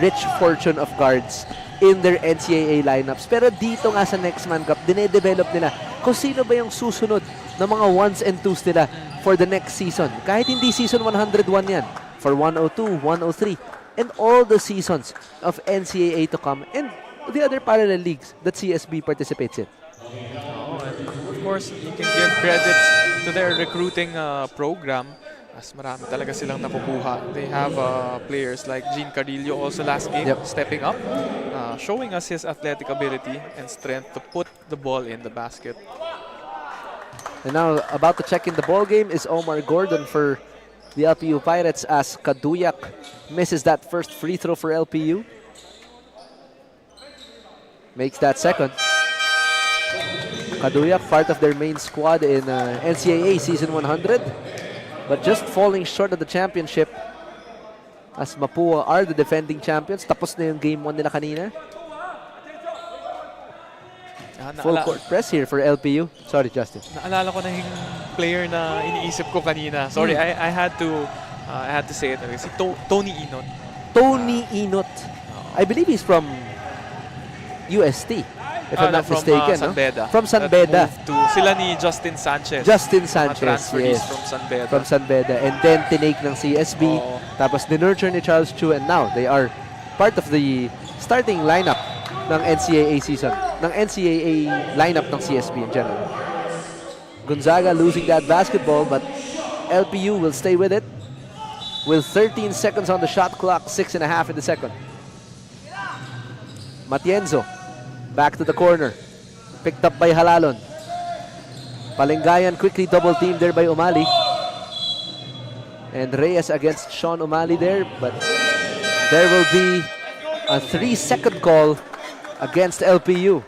rich fortune of guards in their NCAA lineups. Pero dito nga sa Next Man Cup, dinedevelop nila kung sino ba yung susunod ng mga 1s and 2s nila for the next season. Kahit hindi season 101 yan. For 102, 103, and all the seasons of NCAA to come, and the other parallel leagues that CSB participates in. Oh, and of course, you can give credits to their recruiting program as marami talaga silang nakukuha. They have players like Gene Carrillo also last game stepping up, showing us his athletic ability and strength to put the ball in the basket. And now about to check in the ball game is Omar Gordon for the LPU Pirates as Kaduyak misses that first free throw for LPU. Makes that second. Kaduyak, part of their main squad in NCAA Season 100, but just falling short of the championship as Mapua are the defending champions. Tapos na yung game 1 nila kanina. Full court press here for LPU. Sorry, Justin. Naalala ko na yung player na iniisip ko kanina. Sorry, I had to say it. Si Tony Inot. Tony Inot. I believe he's from UST, if I'm not mistaken. San Beda. From San Beda. Sila ni Justin Sanchez. Justin Sanchez, yes. yes. From San Beda. From San Beda. And then tinake ng CSB. Tapos dinurture ni Charles Chu, and now they are part of the starting lineup ng NCAA season. Ng NCAA lineup ng CSB in general. Gonzaga losing that basketball, but LPU will stay with it. With 13 seconds on the shot clock, 6.5 in the second. Matienzo, back to the corner. Picked up by Halalon. Palingayan quickly double teamed there by Umali. And Reyes against Sean Umali there, but there will be a 3-second call against LPU.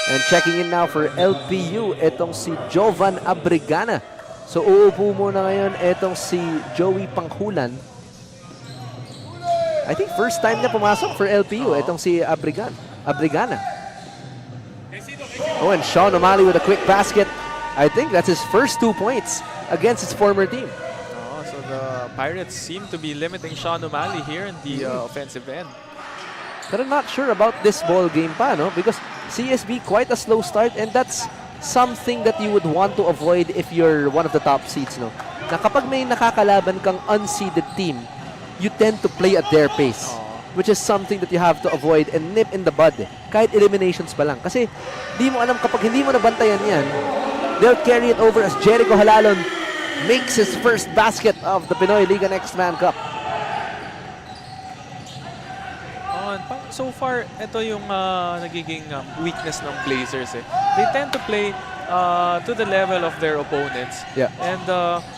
And checking in now for LPU, itong si Jovan Abrigana. So uupo muna ngayon itong si Joey Panghulan. I think first time niya pumasok for LPU, itong si Abrigana. Oh, and Sean O'Malley with a quick basket. I think that's his first 2 points against his former team. Oh, so the Pirates seem to be limiting Sean O'Malley here in the offensive end. But I'm not sure about this ball game pa, no? Because CSB quite a slow start, and that's something that you would want to avoid if you're one of the top seeds, no? Na kapag may nakakalaban kang unseeded team, you tend to play at their pace, which is something that you have to avoid and nip in the bud, kahit eliminations pa lang. Kasi di mo alam, kapag hindi mo nabantayan yan, they'll carry it over as Jericho Halalon makes his first basket of the Pinoyliga Next Man Cup. So far, ito yung nagiging weakness ng Blazers. They tend to play to the level of their opponents. Yeah. And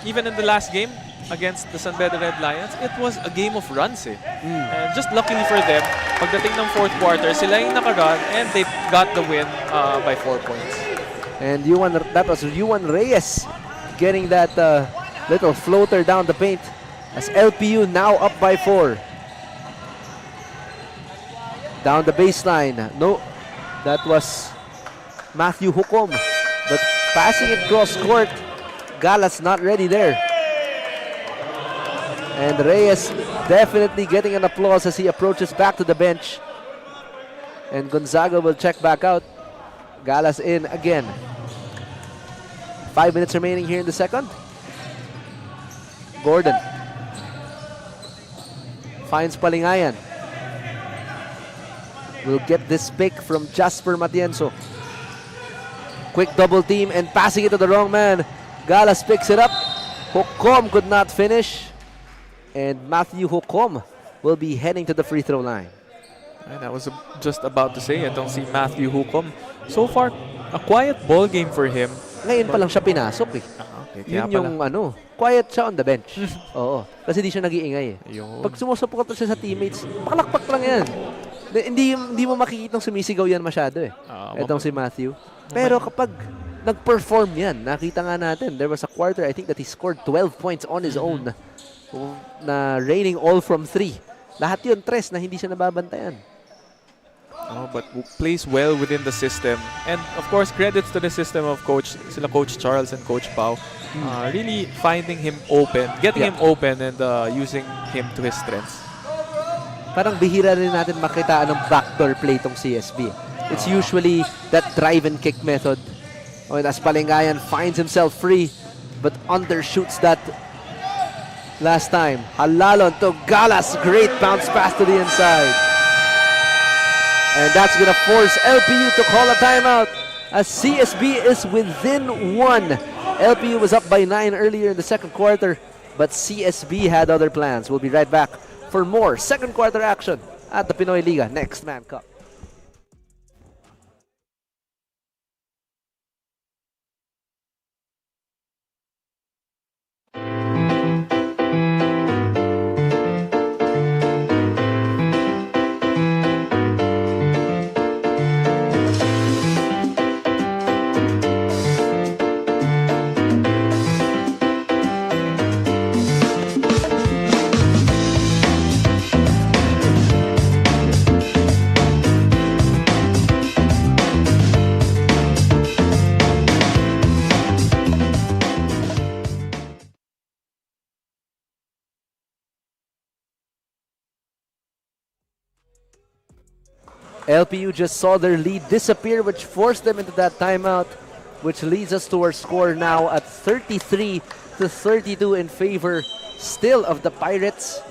even in the last game against the San Beda Red Lions, it was a game of runs. And just luckily for them, pagdating ng fourth quarter, sila yung nakarun and they got the win by 4 points. And that was Yuan Reyes getting that little floater down the paint as LPU now up by 4. Down the baseline. No, that was Matthew Hukom. But passing it cross court, Galas not ready there. And Reyes definitely getting an applause as he approaches back to the bench. And Gonzaga will check back out. Galas in again. 5 minutes remaining here in the second. Gordon finds Palingayan. will get this pick from Jasper Matienzo. Quick double team and passing it to the wrong man. Galas picks it up. Hukom could not finish. And Matthew Hukom will be heading to the free throw line. And I was just about to say, I don't see Matthew Hukom. So far, a quiet ball game for him. Ngayon pa lang siya pinasok eh. Okay, kaya Yun yung pala. quiet siya on the bench. Oo. Kasi di siya nag-iingay eh. Yun. Pag sumusuport siya sa teammates, pakalakpak lang yan. Hindi mo makikitang sumisigaw yan masyado eh. Etong si Matthew. Pero kapag nag-perform yan, nakita nga natin, there was a quarter, I think that he scored 12 points on his own. Na raining all from 3. Lahat yun, tres na hindi siya nababantayan. But plays well within the system. And of course, credits to the system of Coach Charles and Coach Pau. Really finding him open, getting him open and using him to his strengths. Parang bihira rin natin makita ng backdoor play tong CSB. It's usually that drive and kick method. And as Palingayan finds himself free, but undershoots that last time. Halalon to Galas. Great bounce pass to the inside. And that's going to force LPU to call a timeout as CSB is within 1. LPU was up by 9 earlier in the second quarter, but CSB had other plans. We'll be right back for more second quarter action at the Pinoyliga Next Man Cup. LPU just saw their lead disappear, which forced them into that timeout, which leads us to our score now at 33-32 in favor still of the Pirates.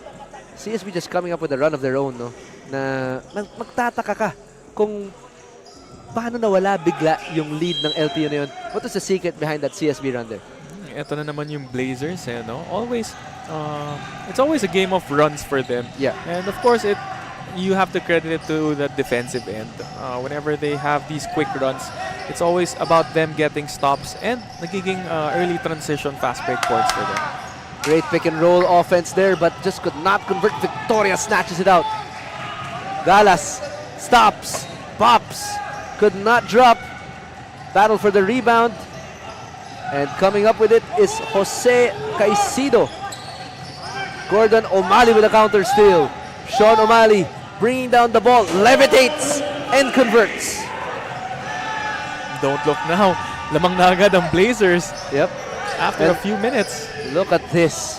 CSB just coming up with a run of their own, no? Na magtataka ka kung paano nawala bigla yung lead ng LPU na yun. What is the secret behind that CSB run there? Ito na naman yung Blazers, no? Always, it's always a game of runs for them. Yeah. And of course, you have to credit it to the defensive end. Whenever they have these quick runs, it's always about them getting stops and nagiging early transition fast break points for them. Great pick and roll offense there, but just could not convert. Victoria snatches it out. Galas stops, pops, could not drop. Battle for the rebound. And coming up with it is Jose Caicedo. Gordon O'Malley with a counter steal. Sean O'Malley bringing down the ball, levitates and converts. Don't look now. Lamang na agad ang Blazers. Yep. After a few minutes. Look at this.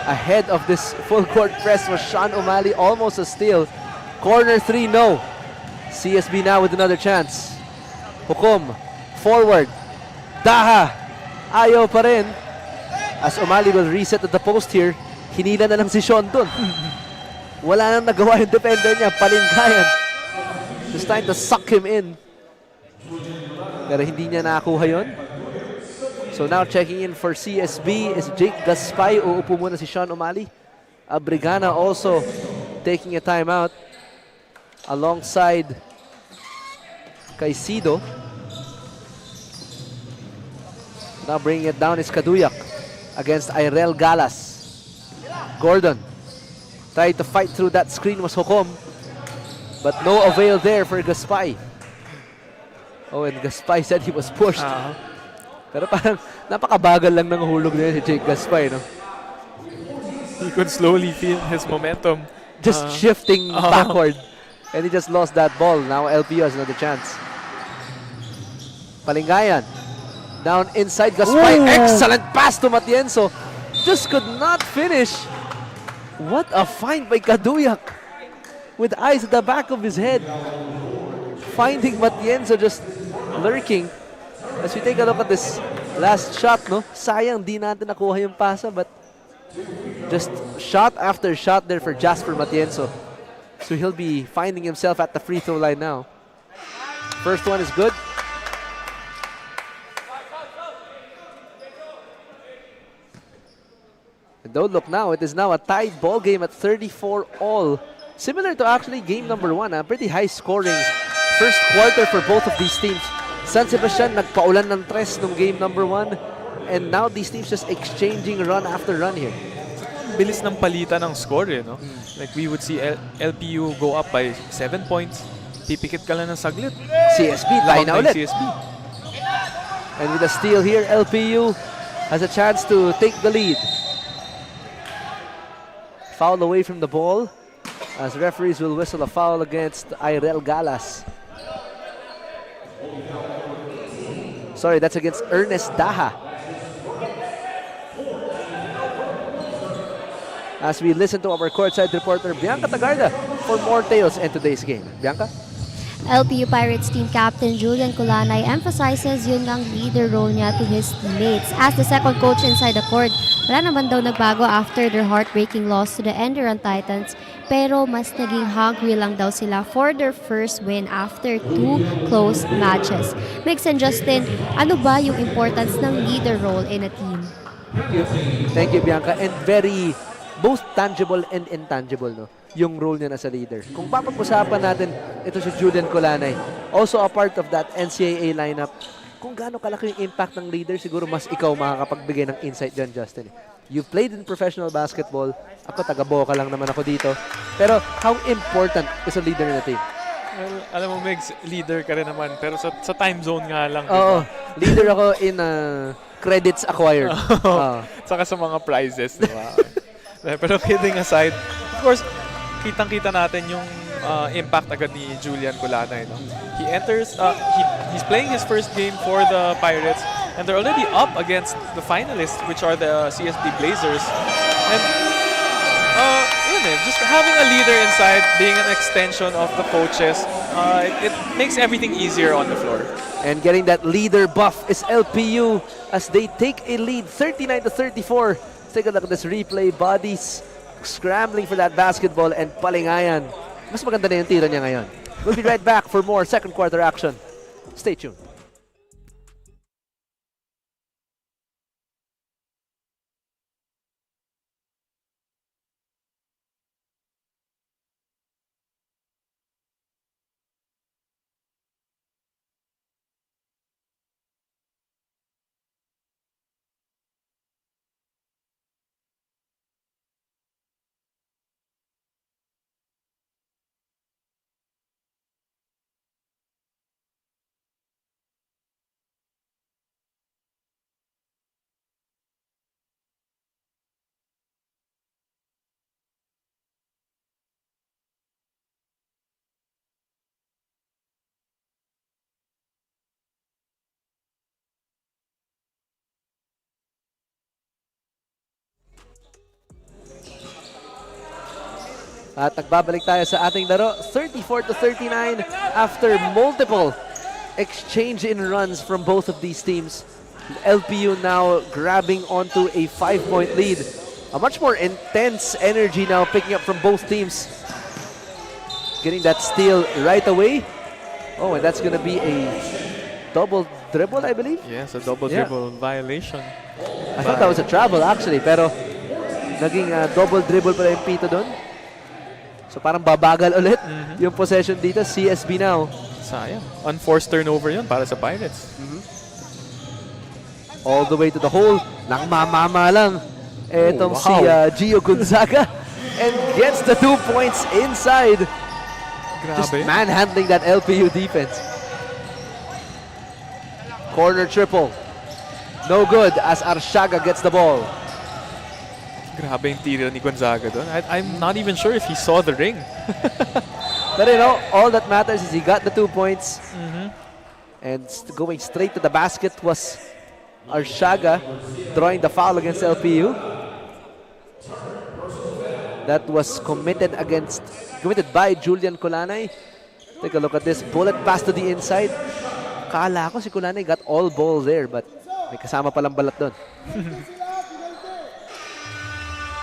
Ahead of this full court press was Sean O'Malley, almost a steal. Corner 3, no. CSB now with another chance. Hukom, forward. Daha, ayaw pa rin. As O'Malley will reset at the post here, hinila na lang si Sean dun. Wala nang nagawa yung defender niya, Palingayan. Just trying to suck him in. Pero hindi niya nakakuha yun. So now checking in for CSB is Jake Gaspay. Uupo muna si Sean O'Malley. Abrigana also taking a timeout alongside Caicedo. Now bringing it down is Kaduyak against Irel Galas. Gordon tried to fight through that screen was Hukom, but no avail there for Gaspay. Oh, and Gaspay said he was pushed. Pero parang napakabagal lang ng hulog niya si Jake Gaspay, no? He could slowly feel his momentum. Just shifting backward. And he just lost that ball. Now LPU has another chance. Palingayan. Down inside Gaspay. Excellent pass to Matienzo. Just could not finish. What a find by Kaduyak. With eyes at the back of his head. Finding Matienzo just lurking. As we take a look at this last shot, no? Sayang di natin nakuha yung pasa, but just shot after shot there for Jasper Matienzo. So he'll be finding himself at the free throw line now. First one is good. And don't look now, it is now a tied ball game at 34 all. Similar to actually game number 1, pretty high scoring first quarter for both of these teams. San Sebastian nagpaulan ng tres nung game number 1. And now these teams just exchanging run after run here. Bilis ng palitan ng score, no? Like we would see LPU go up by 7 points. Pipikit ka lang ng saglit. CSB, line na ulit. CSB. And with a steal here, LPU has a chance to take the lead. Foul away from the ball as referees will whistle a foul against Irel Galas. Sorry, that's against Ernest Daha. As we listen to our courtside reporter Bianca Tagarda for more tales in today's game. Bianca? LPU Pirates team captain Julian Kulanay emphasizes yun ngang leader role niya to his teammates. As the second coach inside the court, wala naman daw nagbago after their heartbreaking loss to the ENDERUN Titans, pero mas naging hungry lang daw sila for their first win after 2 close matches. Mix and Justin, ano ba yung importance ng leader role in a team? Thank you, Bianca. And very both tangible and intangible, no? Yung role niya na sa leader. Kung papag-usapan natin, ito si Julian Kulanay. Also a part of that NCAA lineup. Kung gaano kalaki yung impact ng leader, siguro mas ikaw makakapagbigay ng insight dyan, Justin. You've played in professional basketball. Ako, taga-Boca lang naman ako dito. Pero how important is a leader in a team? Well, alam mo, Megs, leader ka rin naman. Pero sa time zone nga lang. Oo. Leader ako in credits acquired. Saka sa mga prizes, di ba? Pero kidding aside, of course, kitang-kita natin yung impact agad ni Julian Kulanay. No? He enters, he's playing his first game for the Pirates, and they're already up against the finalists, which are the CSB Blazers. And just having a leader inside, being an extension of the coaches, it makes everything easier on the floor. And getting that leader buff is LPU as they take a lead 39-34. Take a look at this replay. Bodies scrambling for that basketball and Palingayan. Mas maganda na yung tira niya ngayon. We'll be right back for more second quarter action. Stay tuned. At nagbabalik tayo sa ating laro, 34-39 after multiple exchange in runs from both of these teams. LPU now grabbing onto a 5-point lead. A much more intense energy now picking up from both teams. Getting that steal right away. Oh, and that's gonna be a double dribble, I believe? Yes, a double dribble violation. I thought that was a travel actually, pero naging double dribble pala yung pito doon. So parang babagal ulit yung possession dito. CSB now. Sayang. Unforced turnover yun para sa Pirates. All the way to the hole. Nang mamama lang. Etong si Gio Gonzaga. And gets the 2 points inside. Just Grabe. manhandling that LPU defense. Corner triple. No good as Arshaga gets the ball. Grabe yung tira ni Gonzaga doon. I'm not even sure if he saw the ring. But you know, all that matters is he got the 2 points. And going straight to the basket was Arshaga drawing the foul against LPU. That was committed by Julian Kulanay. Take a look at this. Bullet pass to the inside. Kala ko si Kulanay got all ball there, but may kasama palang balat doon.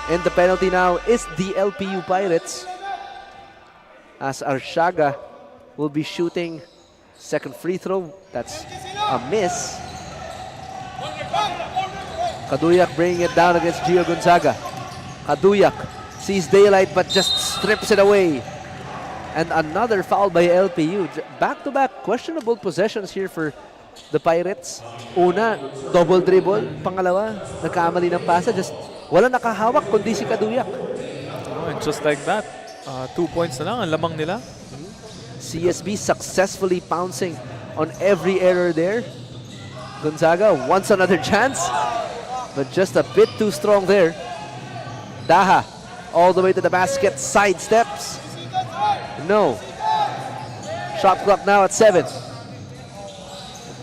And the penalty now is the LPU Pirates. as Arshaga will be shooting second free throw. That's a miss. Kaduyak bringing it down against Gio Gonzaga. Kaduyak sees daylight but just strips it away. And another foul by LPU. Back-to-back questionable possessions here for the Pirates. Una, double dribble. Pangalawa, nagkamali ng pasa. Just wala nakahawak kundi si Kaduyak. Oh, and just like that, 2 points na lang ang lamang nila. CSB successfully pouncing on every error there. Gonzaga wants another chance, but just a bit too strong there. Daha all the way to the basket, sidesteps. No. Shot clock now at 7.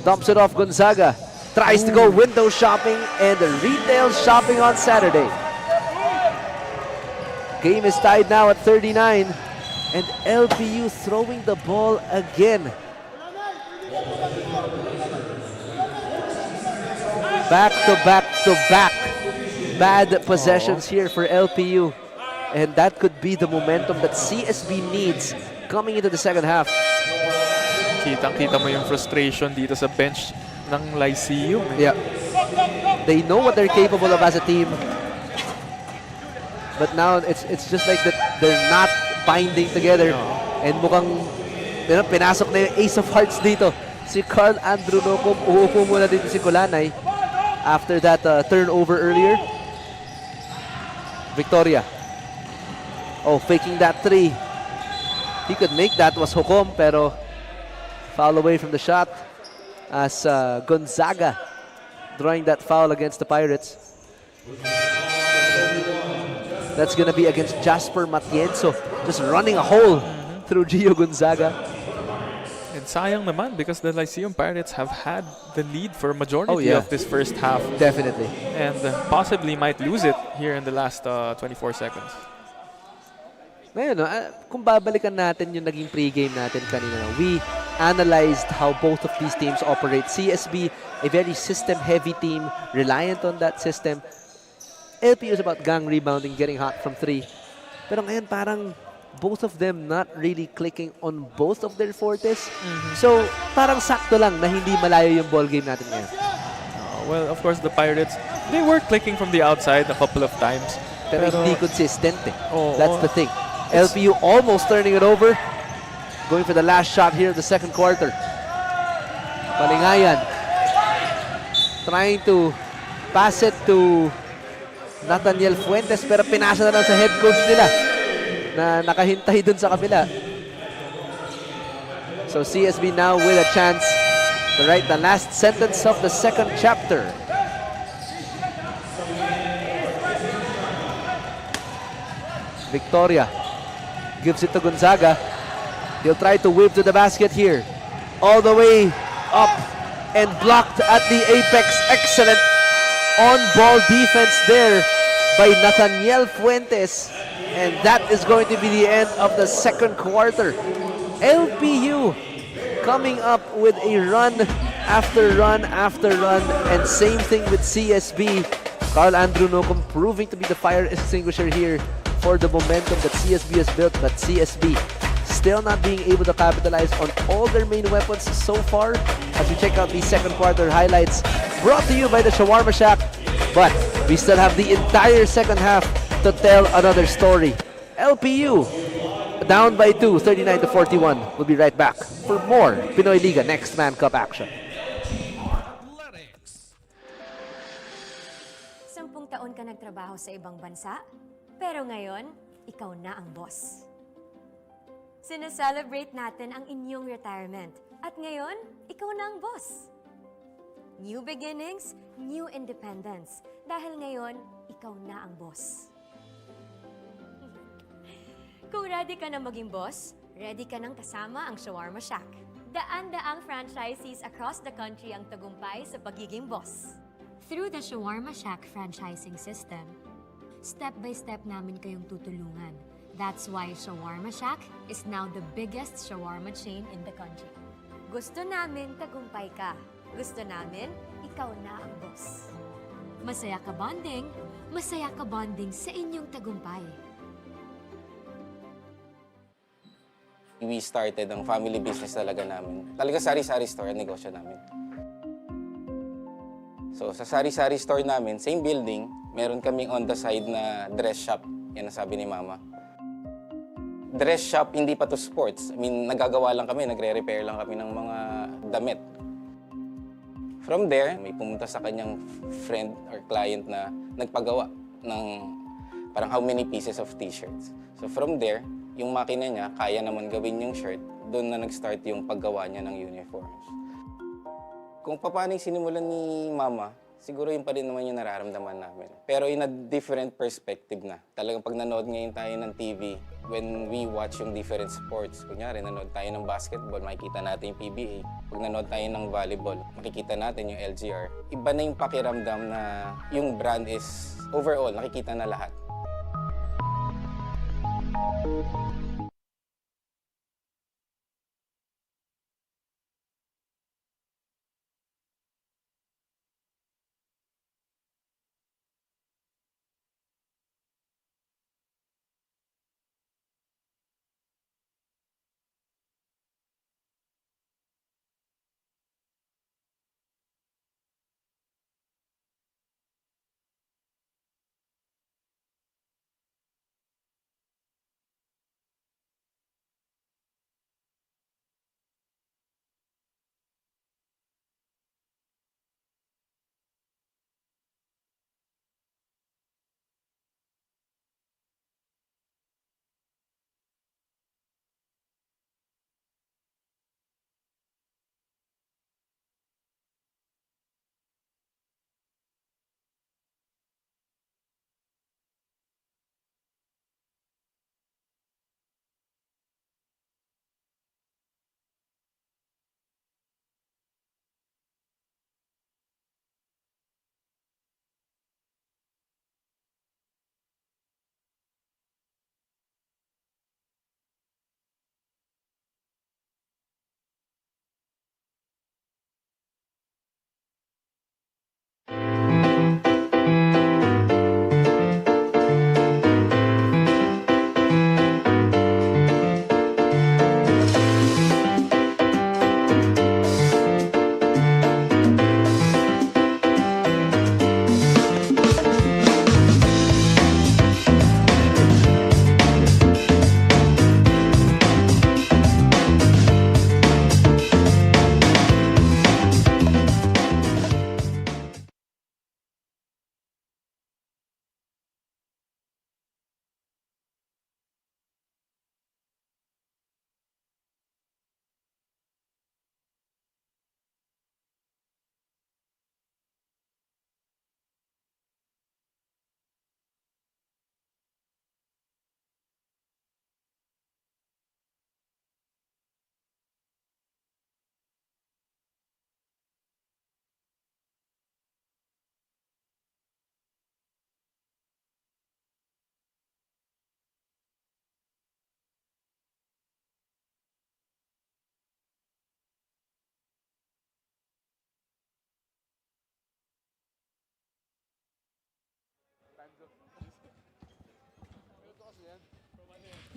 Dumps it off Gonzaga. Tries to go window shopping and retail shopping on Saturday. Game is tied now at 39. And LPU throwing the ball again. Back to back to back. Bad possessions here for LPU. And that could be the momentum that CSB needs coming into the second half. Kitang-kita mo yung frustration dito sa bench ng Lyceum. Yeah. They know what they're capable of as a team. But now it's just like that they're not binding together. And mukhang pinasok na yung ace of hearts dito. Si Carl Andrew Nocom, uupo muna dito si Kulanay after that turnover earlier. Victoria. Oh, faking that three. He could make that, was Hukom, pero foul away from the shot as Gonzaga drawing that foul against the Pirates. That's gonna be against Jasper Matienzo, just running a hole through Gio Gonzaga. And sayang naman because the Lyceum Pirates have had the lead for a majority of this first half. Definitely. And possibly might lose it here in the last 24 seconds. Ngayon, kung babalikan natin yung naging pregame natin kanina, we analyzed how both of these teams operate. CSB, a very system-heavy team, reliant on that system. LPU is about gang rebounding, getting hot from 3. Pero ngayon parang both of them not really clicking on both of their fortes. So parang sakto lang na hindi malayo yung ball game natin ngayon. Well, of course, the Pirates, they were clicking from the outside a couple of times. Pero hindi consistent eh. Oo. That's the thing. LPU almost turning it over. Going for the last shot here of the second quarter. Palingayan. Trying to pass it to Nathaniel Fuentes pero pinasa na lang sa head coach nila na nakahintay dun sa kabila. So CSB now with a chance to write the last sentence of the second chapter. Victoria gives it to Gonzaga. He'll try to whip to the basket here. All the way up and blocked at the apex. Excellent on-ball defense there by Nathaniel Fuentes. And that is going to be the end of the second quarter. LPU coming up with a run after run after run. And same thing with CSB. Carl Andrew Nocom proving to be the fire extinguisher here for the momentum that CSB has built, but CSB still not being able to capitalize on all their main weapons so far as we check out these second quarter highlights brought to you by the Shawarma Shack. But we still have the entire second half to tell another story. LPU down by 2, 39-41. We'll be right back for more Pinoyliga Next Man Cup action. 10 taon ka nagtrabaho sa ibang bansa, pero ngayon, ikaw na ang boss. Sineselebrate natin ang inyong retirement. At ngayon, ikaw na ang boss. New beginnings, new independence. Dahil ngayon, ikaw na ang boss. Kung ready ka na maging boss, ready ka nang kasama ang Shawarma Shack. Daan-daang franchisees across the country ang tagumpay sa pagiging boss. Through the Shawarma Shack franchising system, step-by-step namin kayong tutulungan. That's why Shawarma Shack is now the biggest shawarma chain in the country. Gusto namin tagumpay ka. Gusto namin, ikaw na ang boss. Masaya ka bonding sa inyong tagumpay. We started ang family business talaga namin. Talaga sari-sari store ang negosyo namin. So sa sari-sari store namin, same building, meron kaming on the side na dress shop. Yan ang sabi ni Mama. Dress shop, hindi pa to sports. I mean, nagagawa lang kami, nagre-repair lang kami ng mga damit. From there, may pumunta sa kanyang friend or client na nagpagawa ng parang how many pieces of t-shirts. So from there, yung makina niya, kaya naman gawin yung shirt, doon na nag-start yung paggawa niya ng uniforms. Kung paano yung sinimulan ni Mama, siguro yun pa rin naman yung nararamdaman namin. Pero in a different perspective na. Talagang pag nanood ngayon tayo ng TV, when we watch yung different sports, kunyari nanood tayo ng basketball, makikita natin yung PBA. Pag nanood tayo ng volleyball, makikita natin yung LGR. Iba na yung pakiramdam na yung brand is overall, nakikita na lahat.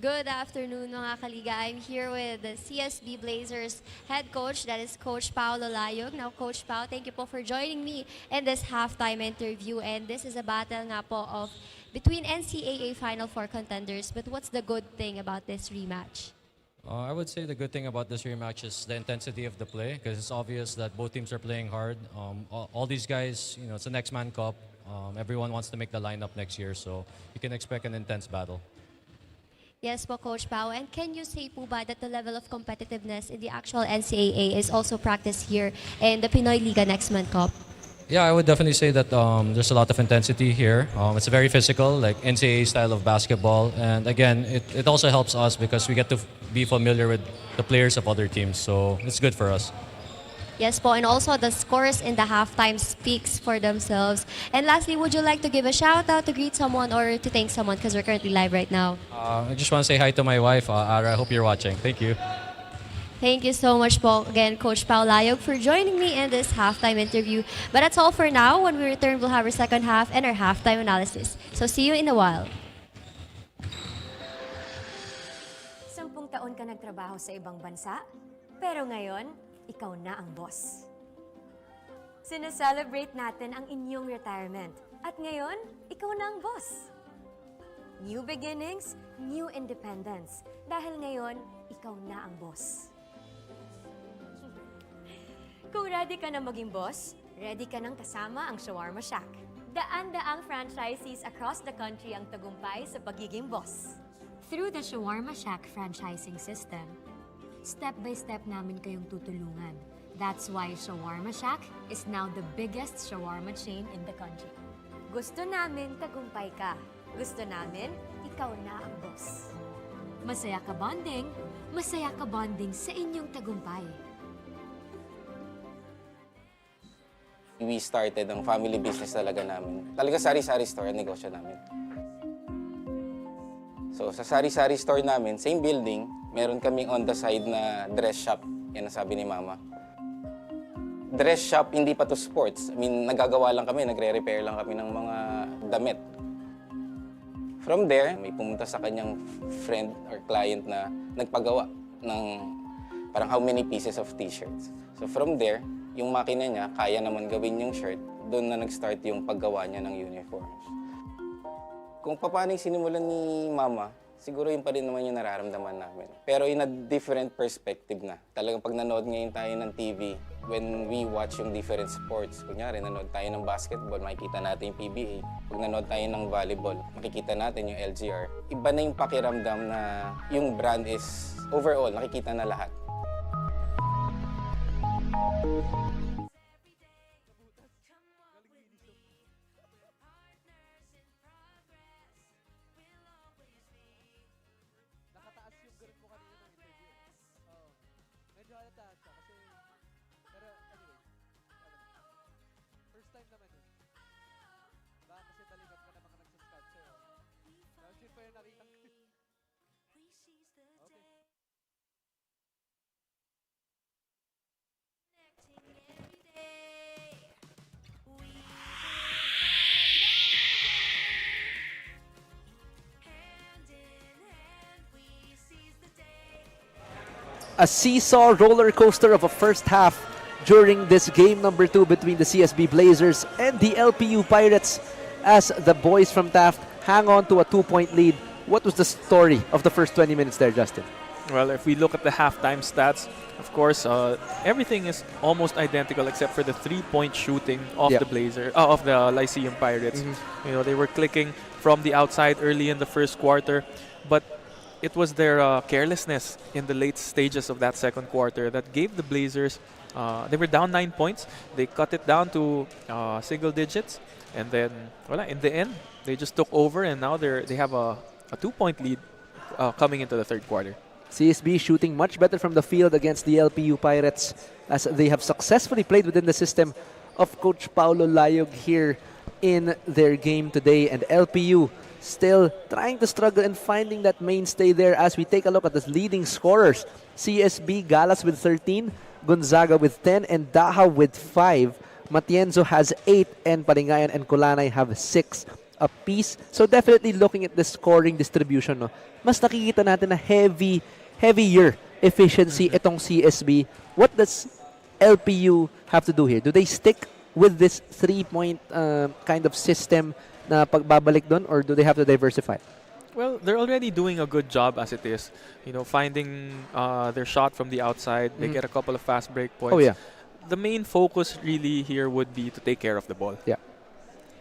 Good afternoon mga kaliga. I'm here with the CSB Blazers head coach, that is Coach Paolo Layog. Now Coach Pao, thank you po for joining me in this halftime interview, and this is a battle nga po of between NCAA Final Four contenders. But what's the good thing about this rematch? I would say the good thing about this rematch is the intensity of the play, because it's obvious that both teams are playing hard. All these guys, you know, it's a next man cup. Everyone wants to make the lineup next year, so you can expect an intense battle. Yes po, Coach Pao. And can you say po ba that the level of competitiveness in the actual NCAA is also practiced here in the Pinoyliga Next Man Cup? Yeah, I would definitely say that there's a lot of intensity here. It's very physical, like NCAA style of basketball. And again, it also helps us because we get to be familiar with the players of other teams. So it's good for us. Yes po, and also the scores in the halftime speaks for themselves. And lastly, would you like to give a shout out to greet someone or to thank someone, because we're currently live right now? I just want to say hi to my wife, Ara. I hope you're watching. Thank you. Thank you so much po again, Coach Pao Layog, for joining me in this halftime interview. But that's all for now. When we return, we'll have our second half and our halftime analysis. So see you in a while. 10 taon ka nagtrabaho sa ibang bansa, pero ngayon, ikaw na ang boss. Sineselebrate natin ang inyong retirement. At ngayon, ikaw na ang boss. New beginnings, new independence. Dahil ngayon, ikaw na ang boss. Kung ready ka na maging boss, ready ka nang kasama ang Shawarma Shack. Daan-daang franchisees across the country ang tagumpay sa pagiging boss. Through the Shawarma Shack franchising system, step by step namin kayong tutulungan. That's why Shawarma Shack is now the biggest shawarma chain in the country. Gusto namin tagumpay ka. Gusto namin, ikaw na ang boss. Masaya ka bonding sa inyong tagumpay. We started ang family business talaga namin. Talaga sari-sari store ang negosyo namin. So sa sari-sari store namin, same building, meron kaming on the side na dress shop. Yan ang sabi ni Mama. Dress shop, hindi pa to sports. I mean, nagagawa lang kami, nagre-repair lang kami ng mga damit. From there, may pumunta sa kanyang friend or client na nagpagawa ng parang how many pieces of t-shirts. So from there, yung makina niya, kaya naman gawin yung shirt, doon na nag-start yung paggawa niya ng uniforms. Kung paano yung sinimulan ni Mama, siguro yun pa rin naman yung nararamdaman namin. Pero in a different perspective na. Talagang pag nanood ngayon tayo ng TV, when we watch yung different sports, kunyari nanood tayo ng basketball, makikita natin yung PBA. Pag nanood tayo ng volleyball, makikita natin yung LGR. Iba na yung pakiramdam na yung brand is overall, nakikita na lahat. Nakataas yung ganun mo kanina ng interview. Oo. Medyo halata siya kasi... Pero anyway, first time naman yun. Baka kasi balikat ka na mga nagsascout sa'yo. Tapos yun pa yung nakita ko. Okay. A seesaw roller coaster of a first half during this game number 2 between the CSB Blazers and the LPU Pirates as the boys from Taft hang on to a 2-point lead. What was the story of the first 20 minutes there, Justin? Well, if we look at the halftime stats, of course, everything is almost identical except for the three-point shooting of of the Lyceum Pirates. You know, they were clicking from the outside early in the first quarter, but it was their carelessness in the late stages of that second quarter that gave the Blazers. They were down 9 points. They cut it down to single digits, and then, in the end, they just took over, and now they have a 2-point lead coming into the third quarter. CSB shooting much better from the field against the LPU Pirates as they have successfully played within the system of Coach Paulo Layog here in their game today. And LPU still trying to struggle and finding that mainstay there as we take a look at the leading scorers. CSB, Galas with 13, Gonzaga with 10, and Daha with 5. Matienzo has 8, and Palingayan and Kulanay have 6 apiece. So definitely looking at the scoring distribution, no, mas nakikita natin na heavier efficiency itong CSB. What does LPU have to do here? Do they stick with this 3-point kind of system na pagbabalik doon, or do they have to diversify? Well, they're already doing a good job as it is. You know, finding their shot from the outside. They get a couple of fast break points. Oh, yeah. The main focus really here would be to take care of the ball. Yeah.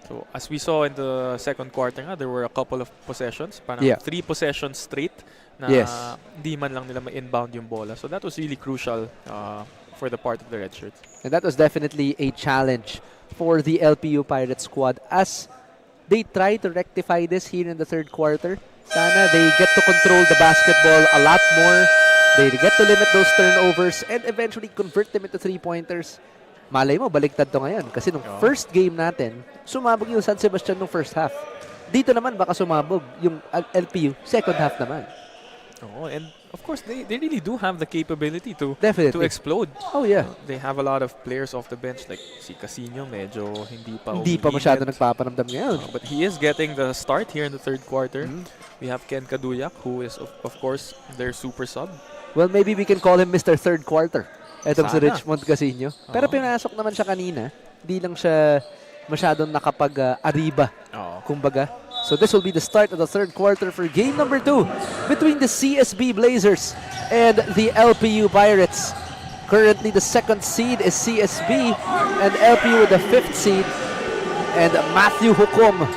So, as we saw in the second quarter, there were a couple of possessions. Parang 3 possessions straight na di man lang nila ma-inbound yung bola. So, that was really crucial for the part of the red shirts. And that was definitely a challenge for the LPU Pirate squad as they try to rectify this here in the third quarter. Sana they get to control the basketball a lot more. They get to limit those turnovers and eventually convert them into 3-pointers. Malay mo, baliktad to ngayon. Kasi nung first game natin, sumabog yung San Sebastian nung first half. Dito naman, baka sumabog yung LPU second half naman. Oh, and of course, they really do have the capability to explode. Oh, yeah. They have a lot of players off the bench like si Casino, medyo hindi pa masyado nagpaparamdam ngayon. But he is getting the start here in the third quarter. We have Ken Kaduyak, who is, of course, their super sub. Well, maybe we can call him Mr. Third Quarter. Etong si Sana. Richmond Casino. Pero pinasok naman siya kanina. Hindi lang siya masyadong nakapag-ariba. Kumbaga. So this will be the start of the third quarter for game number 2 between the CSB Blazers and the LPU Pirates. Currently, the second seed is CSB and LPU with the 5th seed. And Matthew Hukom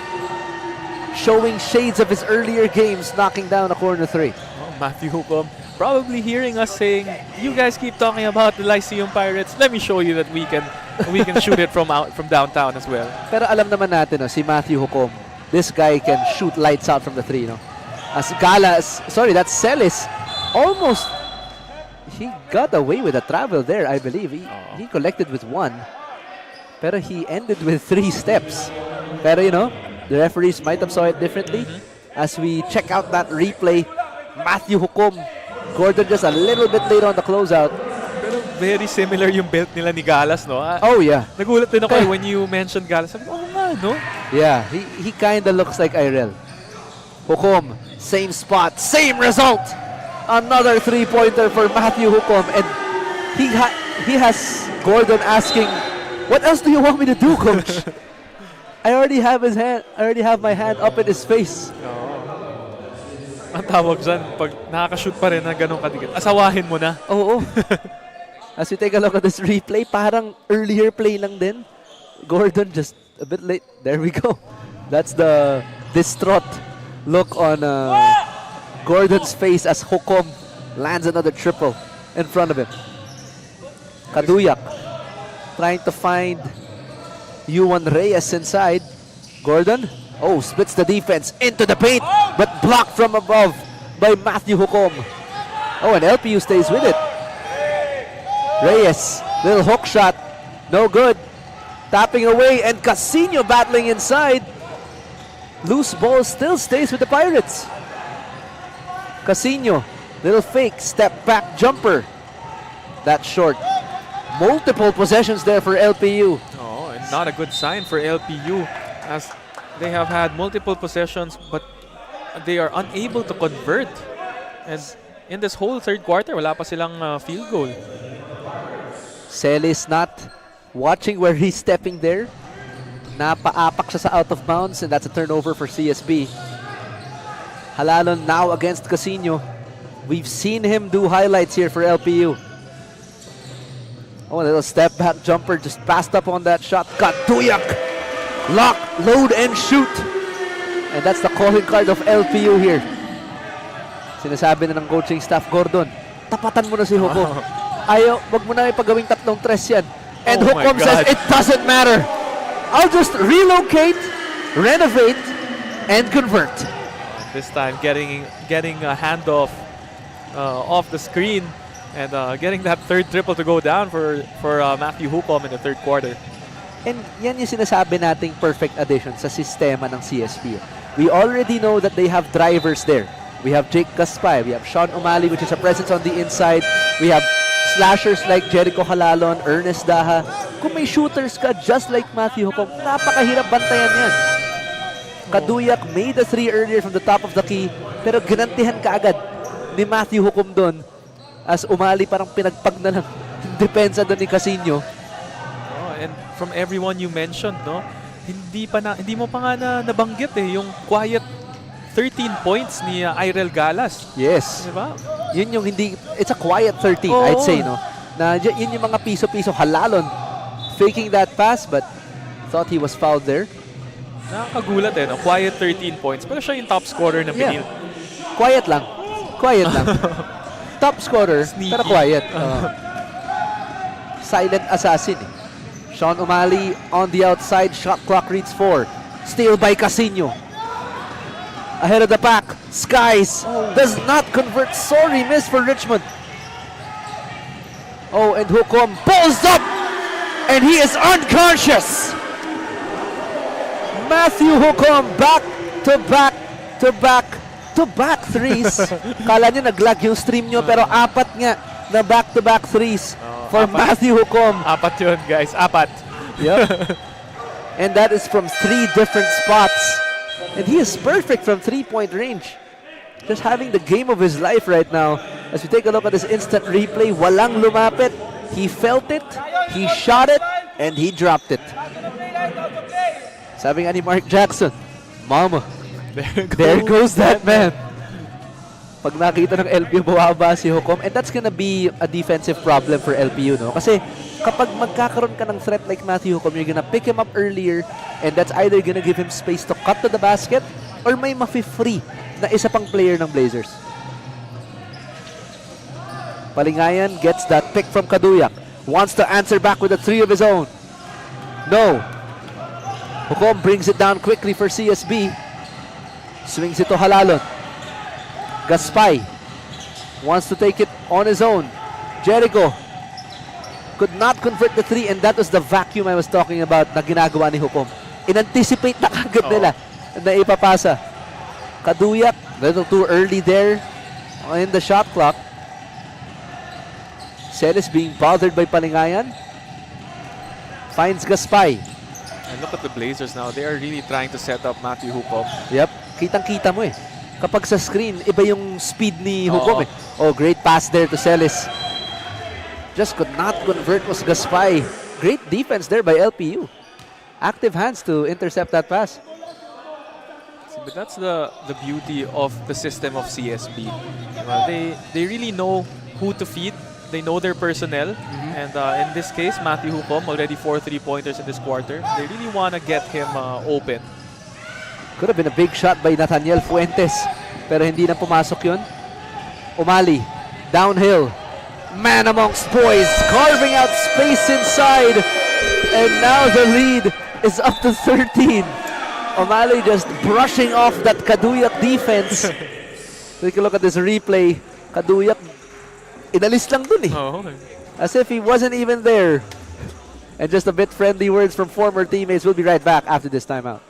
showing shades of his earlier games, knocking down a corner 3. Matthew Hukom probably hearing us saying, "You guys keep talking about the Lyceum Pirates. Let me show you that we can shoot it from downtown as well." Pero alam naman natin, no, si Matthew Hukom, this guy can shoot lights out from the 3, no? As that's Celis, almost, he got away with a travel there, I believe. He collected with 1, pero he ended with 3 steps. Pero, the referees might have saw it differently. As we check out that replay, Matthew Hukom, Gordon just a little bit late on the closeout. Pero very similar yung belt nila ni Galas, no? Oh, yeah. Nagulat din ako when you mentioned Galas. Sabi ko, nga, no? Yeah, he kinda looks like Irel. Hukom, same spot, same result. Another 3-pointer for Matthew Hukom, and he has Gordon asking, "What else do you want me to do, coach?" I already have my hand up in his face. Ang tawag dyan, pag nakaka-shoot pa rin na ganun kadikit, asawahin mo na. Oo. As we take a look at this replay, parang earlier play lang din. Gordon just a bit late. There we go. That's the distraught look on Gordon's face as Hukom lands another triple in front of him. Kaduyak trying to find Yuan Reyes inside. Gordon, splits the defense into the paint, but blocked from above by Matthew Hukom. And LPU stays with it. Reyes, little hook shot, no good. Tapping away, and Casino battling inside. Loose ball still stays with the Pirates. Casino, little fake, step back jumper. That's short. Multiple possessions there for LPU. And not a good sign for LPU, as they have had multiple possessions, but they are unable to convert. And in this whole third quarter, wala pa silang field goal. Celis not watching where he's stepping there. Napaapak siya sa out of bounds, and that's a turnover for CSB. Halalon now against Casino. We've seen him do highlights here for LPU. A little step back jumper, just passed up on that shot. Kaduyak! Lock, load, and shoot. And that's the calling card of LPU here. Sinasabi na ng coaching staff, Gordon, tapatan mo na si Hukom. Wag mo na ipagawing 3-3 yan. And Hukom says, it doesn't matter. I'll just relocate, renovate, and convert. This time getting a handoff off the screen and getting that third triple to go down for Matthew Hukom in the third quarter. And yan yung sinasabi nating perfect addition sa sistema ng CSP. We already know that they have drivers there. We have Jake Gaspay, we have Sean O'Malley, which is a presence on the inside. We have slashers like Jericho Halalon, Ernest Daha. Kung may shooters ka just like Matthew Hukom, napakahirap bantayan yan. Kaduyak made the 3 earlier from the top of the key, pero ginantihan ka agad ni Matthew Hukom doon as O'Malley parang pinagpag na lang depensa doon ni Casino. And from everyone you mentioned, no, hindi mo pa nga nabanggit yung quiet 13 points ni Irel Galas. Yes. Diba? Yun yung it's a quiet 13, I'd say, no? Na yun yung mga piso-piso. Halalon faking that pass, but thought he was fouled there. Nakakagulat no? Quiet 13 points. Pero siya yung top scorer na pinil. Quiet lang. Top scorer, Sneaky. pero quiet. Silent assassin. Sean O'Malley on the outside. Shot clock reads 4. Steal by Casino. Ahead of the pack. Skies does not convert. Sorry, miss for Richmond. And Hukom pulls up. And he is unconscious. Matthew Hukom back to back threes. Kala nyo nag-lag yung stream nyo, pero 4 nga na back-to-back threes for Matthew Hukom. 4 yun, guys. 4. Yep. And that is from 3 different spots. And he is perfect from 3-point range. just having the game of his life right now. As we take a look at this instant replay, walang lumapit. He felt it, he shot it, and he dropped it. Sabi nga ni Mark Jackson, Mama, there goes that man. Pag nakita ng LPU, bumaba si Hukom. And that's gonna be a defensive problem for LPU, no? Kasi kapag magkakaroon ka ng threat like Matthew Hukom, you're gonna pick him up earlier, and that's either gonna give him space to cut to the basket or may mafi-free na isa pang player ng Blazers. Palingayan gets that pick from Kaduyak. Wants to answer back with a three of his own. No. Hukom brings it down quickly for CSB. Swings it to Halalon. Gaspay wants to take it on his own. Jericho could not convert the three, and that was the vacuum I was talking about na ginagawa ni Hukom. In-anticipate na kagad nila na ipapasa. Kaduyak, little too early there in the shot clock. Celis being bothered by Palingayan. Finds Gaspay. And look at the Blazers now. They are really trying to set up Matthew Hukom. Yep, kitang-kita mo eh. Kapag sa screen, iba yung speed ni Hukom eh. Oh, great pass there to Celis. Just could not convert was Gaspay. Great defense there by LPU. Active hands to intercept that pass. But that's the beauty of the system of CSB. They really know who to feed. They know their personnel. And in this case, Matthew Hukom, already 4 3-pointers in this quarter. They really want to get him open. Could have been a big shot by Nathaniel Fuentes, pero hindi na pumasok yun. Umali, downhill. Man amongst boys, carving out space inside. And now the lead is up to 13. Umali just brushing off that Kaduyak defense. Take a look at this replay. Kaduyak, inalis lang dun eh. As if he wasn't even there. And just a bit friendly words from former teammates. We'll be right back after this timeout.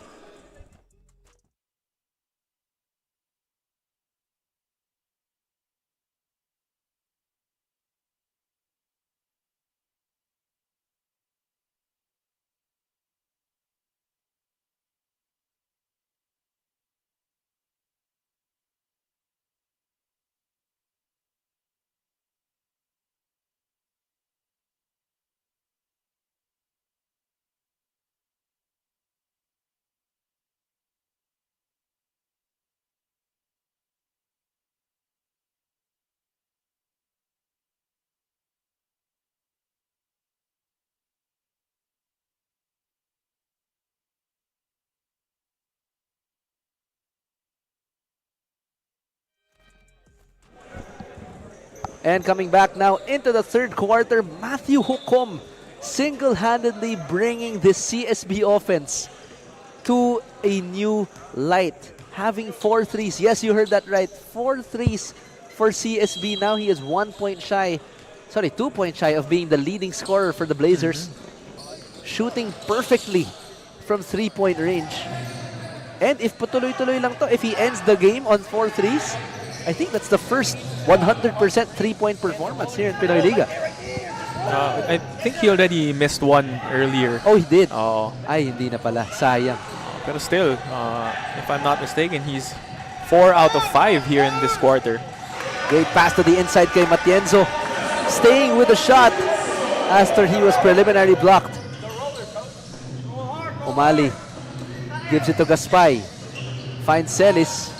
And coming back now into the third quarter, Matthew Hukom single-handedly bringing this CSB offense to a new light. Having 4 threes. Yes, you heard that right. 4 threes for CSB. Now he is 2 points shy of being the leading scorer for the Blazers. Shooting perfectly from 3-point range. And if patuloy-tuloy lang to, if he ends the game on 4 threes, I think that's the first 100% 3-point performance here in Pinoyliga. I think he already missed one earlier. Oh, he did? Ay, hindi na pala. Sayang. Pero still, if I'm not mistaken, he's 4 out of 5 here in this quarter. Great pass to the inside kay Matienzo. Staying with the shot after he was preliminary blocked. Umali gives it to Gaspay. Finds Celis.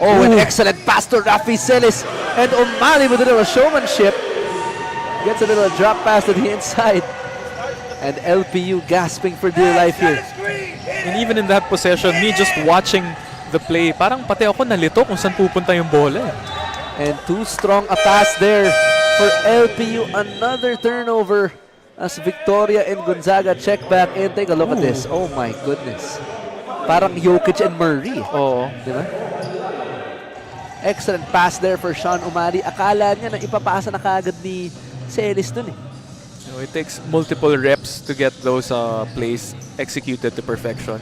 Oh, an excellent pass to Rafi Celis. And Umali with a little showmanship. Gets a little drop pass to the inside. And LPU gasping for dear life here. And even in that possession, me just watching the play, parang pati ako nalito kung saan pupunta yung bola. And too strong a pass there for LPU. Another turnover as Victoria and Gonzaga check back in. Take a look at this. Oh my goodness. Parang Jokic and Murray. Oo. Diba? Excellent pass there for Sean Umali. Akala niya na ipapasa na kaagad ni Celis dun eh. It takes multiple reps to get those plays executed to perfection.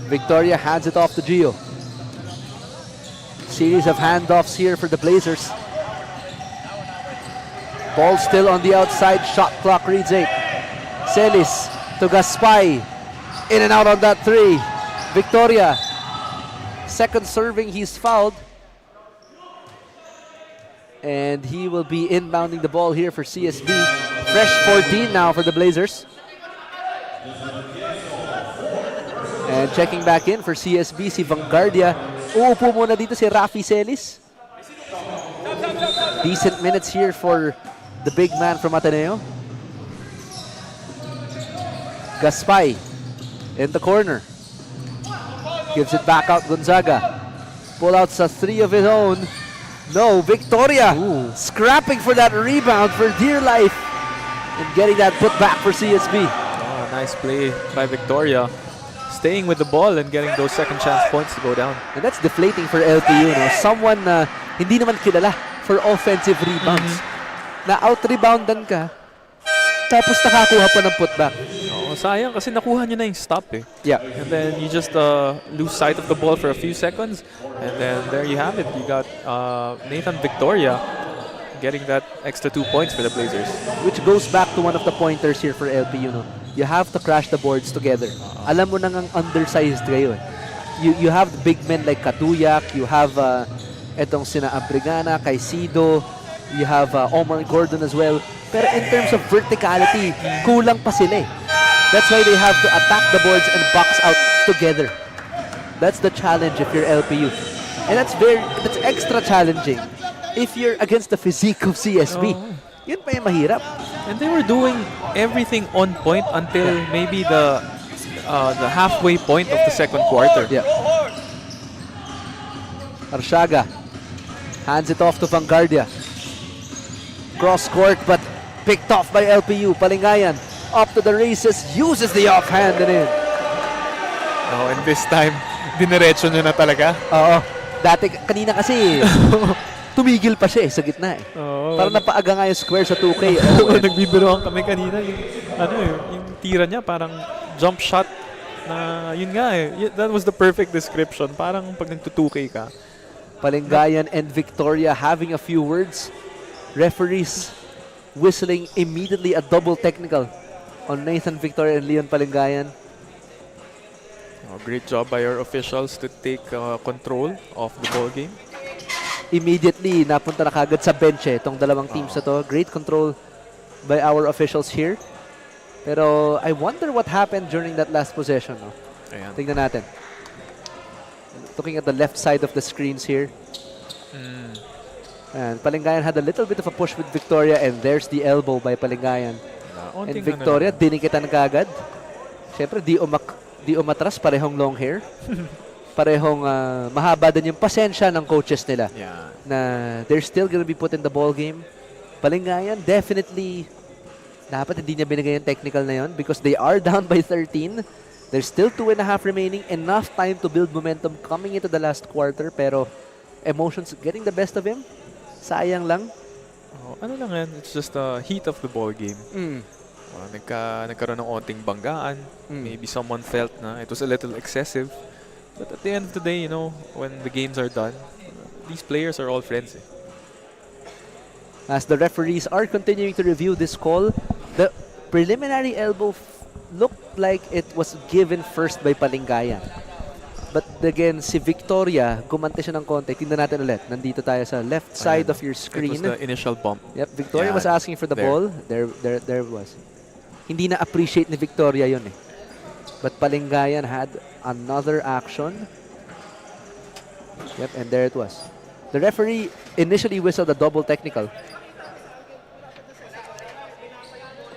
Victoria hands it off to Gio. Series of handoffs here for the Blazers. Ball still on the outside. Shot clock reads 8. Celis to Gaspay. In and out on that 3. Victoria Second serving, he's fouled. And he will be inbounding the ball here for CSB. Fresh 14 now for the Blazers. And checking back in for CSB, si Vanguardia. Uupo muna dito si Rafi Celis. Decent minutes here for the big man from Ateneo. Gaspay in the corner. Gives it back out, Gonzaga. Pull out sa three of his own. No, Victoria scrapping for that rebound for dear life. And getting that put back for CSB. Oh, nice play by Victoria. Staying with the ball and getting those second chance points to go down. And that's deflating for LPU. No? Someone na hindi naman kilala for offensive rebounds. Na out-reboundan ka, tapos nakakuha pa ng putback. Oh, sayang kasi nakuha niya na yung stop eh. Yeah. And then you just lose sight of the ball for a few seconds. And then there you have it. You got Nathan Victoria getting that extra 2 points for the Blazers. Which goes back to one of the pointers here for LPU. No? You have to crash the boards together. Alam mo nang ang undersized kayo eh. You have the big men like Katuyak, you have etong sina Abrigana, Caicedo, you have Omar Gordon as well. Pero in terms of verticality, kulang pa sila eh. That's why they have to attack the boards and box out together. That's the challenge if you're LPU. And that's extra challenging if you're against the physique of CSB. Yun pa yung mahirap. And they were doing everything on point until maybe the halfway point of the second quarter. Yeah. Arsiaga hands it off to Vanguardia. Cross court but picked off by LPU. Palingayan up to the races, uses the offhand and in. Oh, and this time, diniretso niya na talaga. Oo. Dati, kanina kasi, tumigil pa siya sa gitna eh. Oo. Parang napaaga nga yung square sa 2K. Nagbibiroan kami kanina. Yung tira niya parang jump shot na yun nga eh. That was the perfect description. Parang pag nagtu-2K ka. Palingayan and Victoria having a few words. Referees whistling immediately a double technical on Nathan Victoria and Leon Palingayan. Oh, great job by our officials to take control of the ball game. Immediately, napunta na kagad sa bench itong dalawang teams na to. Great control by our officials here. Pero I wonder what happened during that last possession. No? Ayan. Tingnan natin. Looking at the left side of the screens here. And Palingayan had a little bit of a push with Victoria and there's the elbow by Palingayan. And Victoria, dinikitan kagad. Siyempre, di umatras, parehong long hair. Parehong mahaba din yung pasensya ng coaches nila. Yeah. Na they're still gonna be put in the ball game. Palingayan, definitely, dapat hindi niya binigay yung technical na yun because they are down by 13. There's still 2.5 remaining. Enough time to build momentum coming into the last quarter. Pero emotions getting the best of him. Sayang lang. Oh, ano lang yan, it's just the heat of the ball game. Nagkaroon ng onting banggaan. Maybe someone felt na it was a little excessive. But at the end of the day, you know, when the games are done, these players are all friends. Eh. As the referees are continuing to review this call, the preliminary elbow looked like it was given first by Palingayan. But again, si Victoria, gumante siya ng konti. Tingnan natin ulit. Nandito tayo sa left side of your screen. It was the initial bump. Yep, Victoria was asking for the ball. There was. Hindi na-appreciate ni Victoria yun eh. But Palingayan had another action. Yep, and there it was. The referee initially whistled a double technical.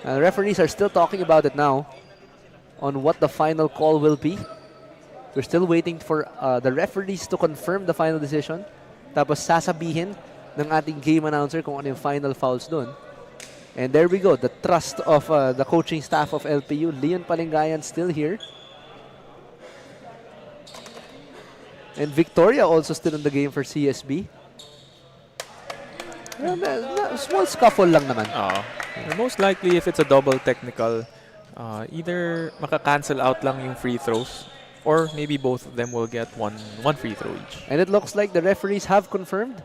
The referees are still talking about it now on what the final call will be. We're still waiting for the referees to confirm the final decision. Tapos sasabihin ng ating game announcer kung ano yung final fouls doon. And there we go. The trust of the coaching staff of LPU. Leon Palingayan still here. And Victoria also still in the game for CSB. Small scuffle lang naman. Most likely, if it's a double technical, either maka-cancel out lang yung free throws or maybe both of them will get one free throw each. And it looks like the referees have confirmed.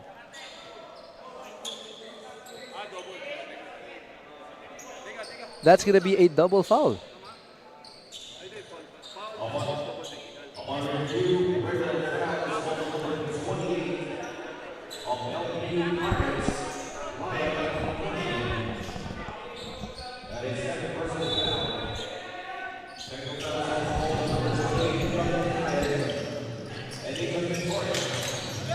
That's going to be a double foul.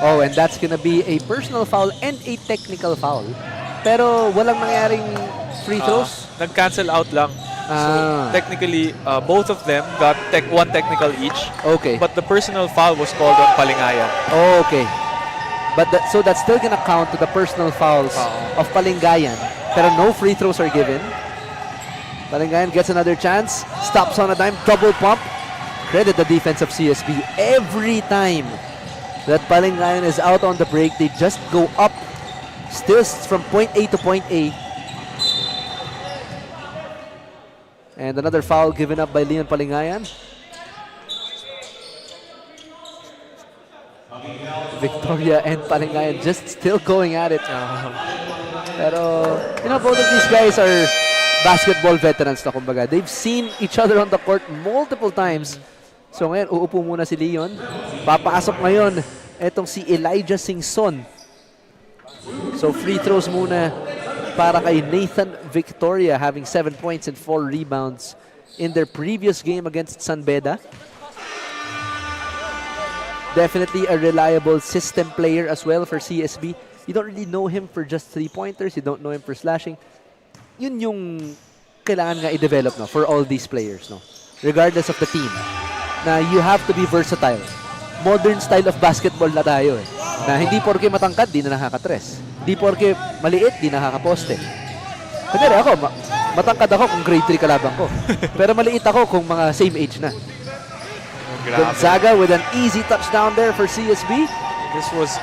Oh, and that's gonna be a personal foul and a technical foul. Pero walang nangyaring free throws. Nag-cancel out lang. So technically, both of them got one technical each. Okay. But the personal foul was called on Palingayan. Okay. But so that's still gonna count to the personal fouls of Palingayan. Pero no free throws are given. Palingayan gets another chance. Stops on a dime. Double pump. Credit the defense of CSB. Every time that Palingayan is out on the break, they just go up. Still from point A to point A. And another foul given up by Leon Palingayan. Victoria and Palingayan just still going at it. Pero, both of these guys are basketball veterans na kumbaga. They've seen each other on the court multiple times. So ngayon, uupo muna si Leon. Papasok ngayon etong si Elijah Singson. So free throws muna para kay Nathan Victoria, having 7 points and 4 rebounds in their previous game against San Beda. Definitely a reliable system player as well for CSB. You don't really know him for just 3-pointers. You don't know him for slashing. Yun yung kailangan nga i-develop for all these players, regardless of the team. Na you have to be versatile. Modern style of basketball na tayo na hindi porke matangkad, di na nakakatres. Di porke maliit, di nakakaposte. Kunyari ako, matangkad ako kung grade 3 kalaban ko. Pero maliit ako kung mga same age na. Gonzaga with an easy touchdown there for CSB. This was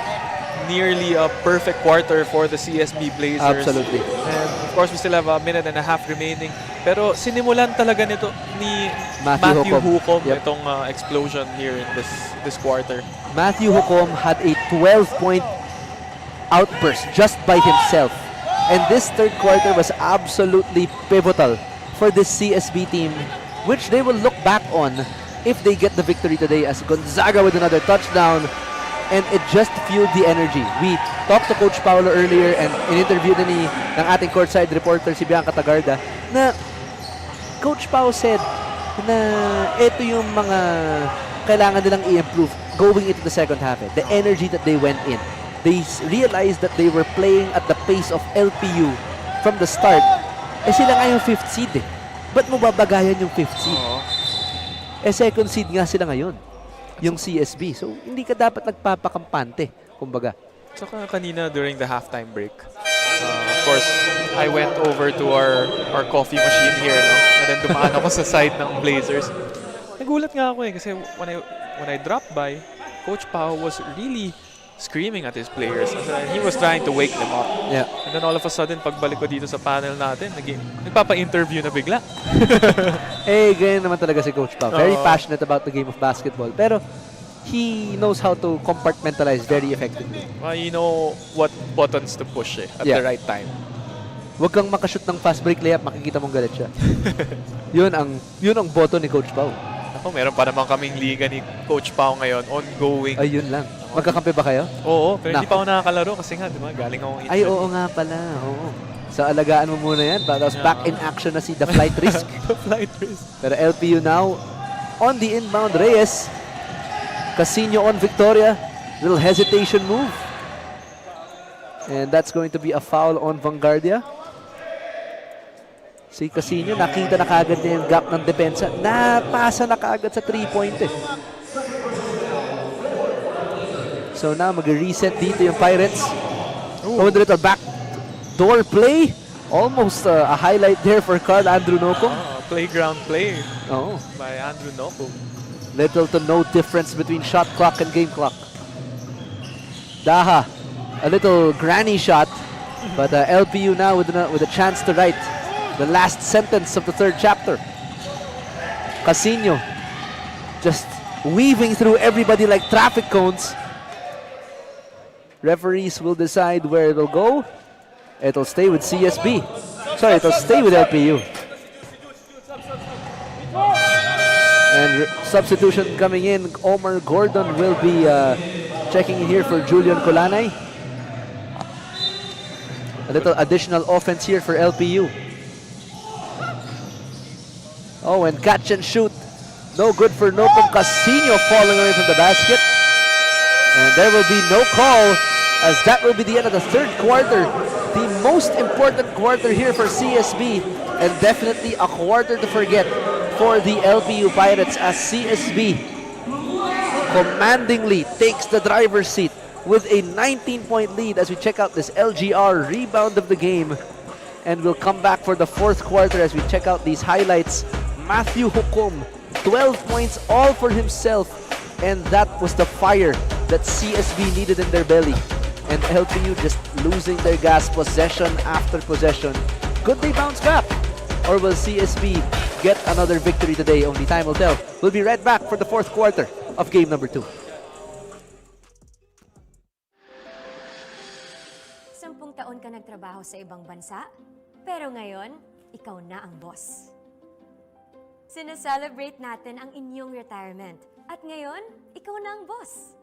nearly a perfect quarter for the CSB Blazers. Absolutely. And of course, we still have a minute and a half remaining. Pero sinimulan talaga nito ni Matthew Hukom itong explosion here in this quarter. Matthew Hukom had a 12-point outburst just by himself. And this third quarter was absolutely pivotal for this CSB team, which they will look back on if they get the victory today, as Gonzaga with another touchdown. And it just fueled the energy. We talked to Coach Paolo earlier and in-interview na ng ating courtside reporter si Bianca Tagarda na Coach Pao said na ito yung mga kailangan nilang i-improve going into the second half. The energy that they went in. They realized that they were playing at the pace of LPU from the start. Sila nga yung 5th seed Ba't mo babagayan yung 5th seed? Second seed nga sila ngayon. Yung CSB. So, hindi ka dapat nagpapakampante, kumbaga. Saka kanina during the halftime break, of course, I went over to our coffee machine here, and then dumaan ako sa side ng Blazers. Nagulat nga ako kasi when I dropped by, Coach Pao was really screaming at his players. He was trying to wake them up. Yeah. And then all of a sudden, pagbalik ko dito sa panel natin, nagpapa-interview na bigla. Ganyan naman talaga si Coach Pao. Very passionate about the game of basketball. Pero he knows how to compartmentalize very effectively. You know what buttons to push at the right time. Huwag kang makashoot ng fast break layup, makikita mong galit siya. yun ang button ni Coach Pao. Meron pa naman kaming liga ni Coach Pao ngayon, ongoing. Ayun lang. Magkakampi ba kayo? Oo, pero hindi pa ako nakakalaro kasi nga, di ba, galing akong injury. Ay, oo nga pala. Oo. So, alagaan mo muna yan. Tapos back in action na si The Flight Risk. The Flight Risk. Pero LPU now on the inbound. Reyes. Casino on Victoria. Little hesitation move. And that's going to be a foul on Vanguardia. Si Casino, nakita na kagad niya yung gap ng depensa. Napasa na kagad sa 3-point So now mag-reset dito yung Pirates. Oh, the little back door play. Almost a highlight there for Carl Andrew Nocum. Playground play by Andrew Nocum. Little to no difference between shot clock and game clock. Daha, a little granny shot. But LPU now with a chance to write the last sentence of the third chapter. Casino just weaving through everybody like traffic cones. Referees will decide where it'll go. It'll stay with CSB. Sorry, it'll stay with LPU. And substitution coming in. Omar Gordon will be checking in here for Julian Colanay. A little additional offense here for LPU. Oh, and catch and shoot. No good for Nocum. Casino falling away from the basket. And there will be no call, as that will be the end of the third quarter. The most important quarter here for CSB, and definitely a quarter to forget for the LPU Pirates, as CSB commandingly takes the driver's seat with a 19-point lead as we check out this LGR rebound of the game. And we'll come back for the fourth quarter as we check out these highlights. Matthew Hukom, 12 points all for himself, and that was the fire that CSB needed in their belly. And LPU just losing their gas possession after possession. Could they bounce back? Or will CSB get another victory today? Only time will tell. We'll be right back for the fourth quarter of game number 2. 10 taon ka nagtrabaho sa ibang bansa, pero ngayon, ikaw na ang boss. Sineselebrate natin ang inyong retirement, at ngayon, ikaw na ang boss.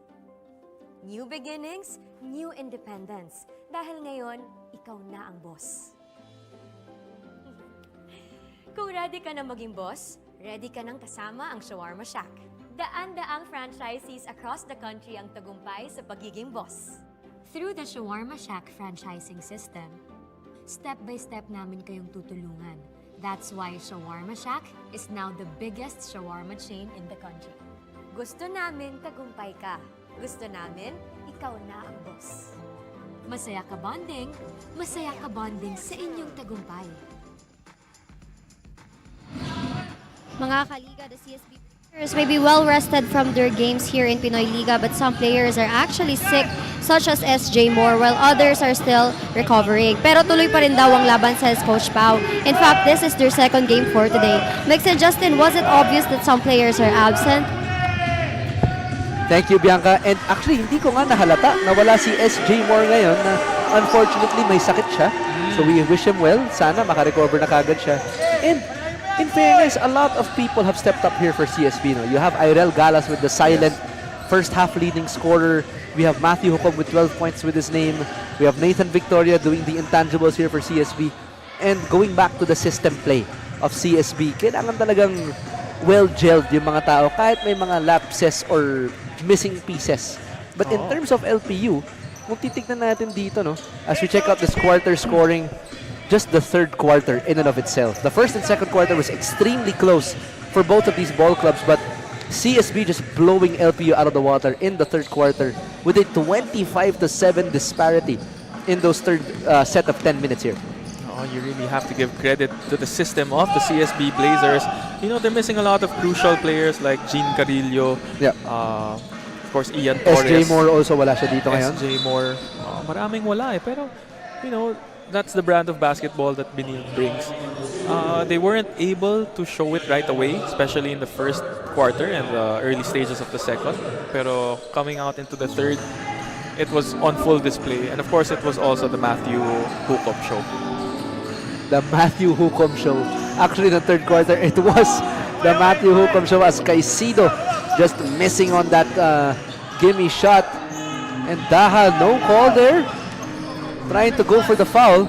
New beginnings, new independence. Dahil ngayon, ikaw na ang boss. Kung ready ka na maging boss, ready ka nang kasama ang Shawarma Shack. Daan-daang franchisees across the country ang tagumpay sa pagiging boss. Through the Shawarma Shack franchising system, step-by-step namin kayong tutulungan. That's why Shawarma Shack is now the biggest shawarma chain in the country. Gusto namin tagumpay ka. Gusto namin, ikaw na ang boss. Masaya ka bonding sa inyong tagumpay. Mga kaliga, the CSB players may be well rested from their games here in Pinoyliga, but some players are actually sick, such as SJ Moore, while others are still recovering. Pero tuloy pa rin daw ang laban, says Coach Pau. In fact, this is their second game for today. Mix and Justin, was it obvious that some players are absent? Thank you, Bianca. And actually, hindi ko nga nahalata na wala si SJ Moore ngayon na unfortunately may sakit siya. So we wish him well. Sana makarecover na kagad siya. And in fairness, a lot of people have stepped up here for CSB. No? You have Irel Galas with the silent first half leading scorer. We have Matthew Hukom with 12 points with his name. We have Nathan Victoria doing the intangibles here for CSB. And going back to the system play of CSB, kailangan talagang well-gelled yung mga tao kahit may mga lapses or missing pieces. But in terms of LPU, kung titignan natin dito, no, as we check out this quarter scoring, just the third quarter in and of itself. The first and second quarter was extremely close for both of these ball clubs, but CSB just blowing LPU out of the water in the third quarter with a 25-7 disparity in those third set of 10 minutes here. Oh, you really have to give credit to the system of the CSB Blazers. You know, they're missing a lot of crucial players like Gene Carillo. Yeah. Of course, Ian Torres. SJ Moore also wala siya dito ngayon. SJ Moore. Maraming wala eh. Pero, you know, that's the brand of basketball that Benil brings. They weren't able to show it right away, especially in the first quarter and the early stages of the second. Pero coming out into the third, it was on full display. And of course, it was also the Matthew Hukom show. The Matthew Hukom show. Actually, in the third quarter, it was the Matthew Hukom show as Caicedo just missing on that gimme shot. And Daha, no call there. Trying to go for the foul.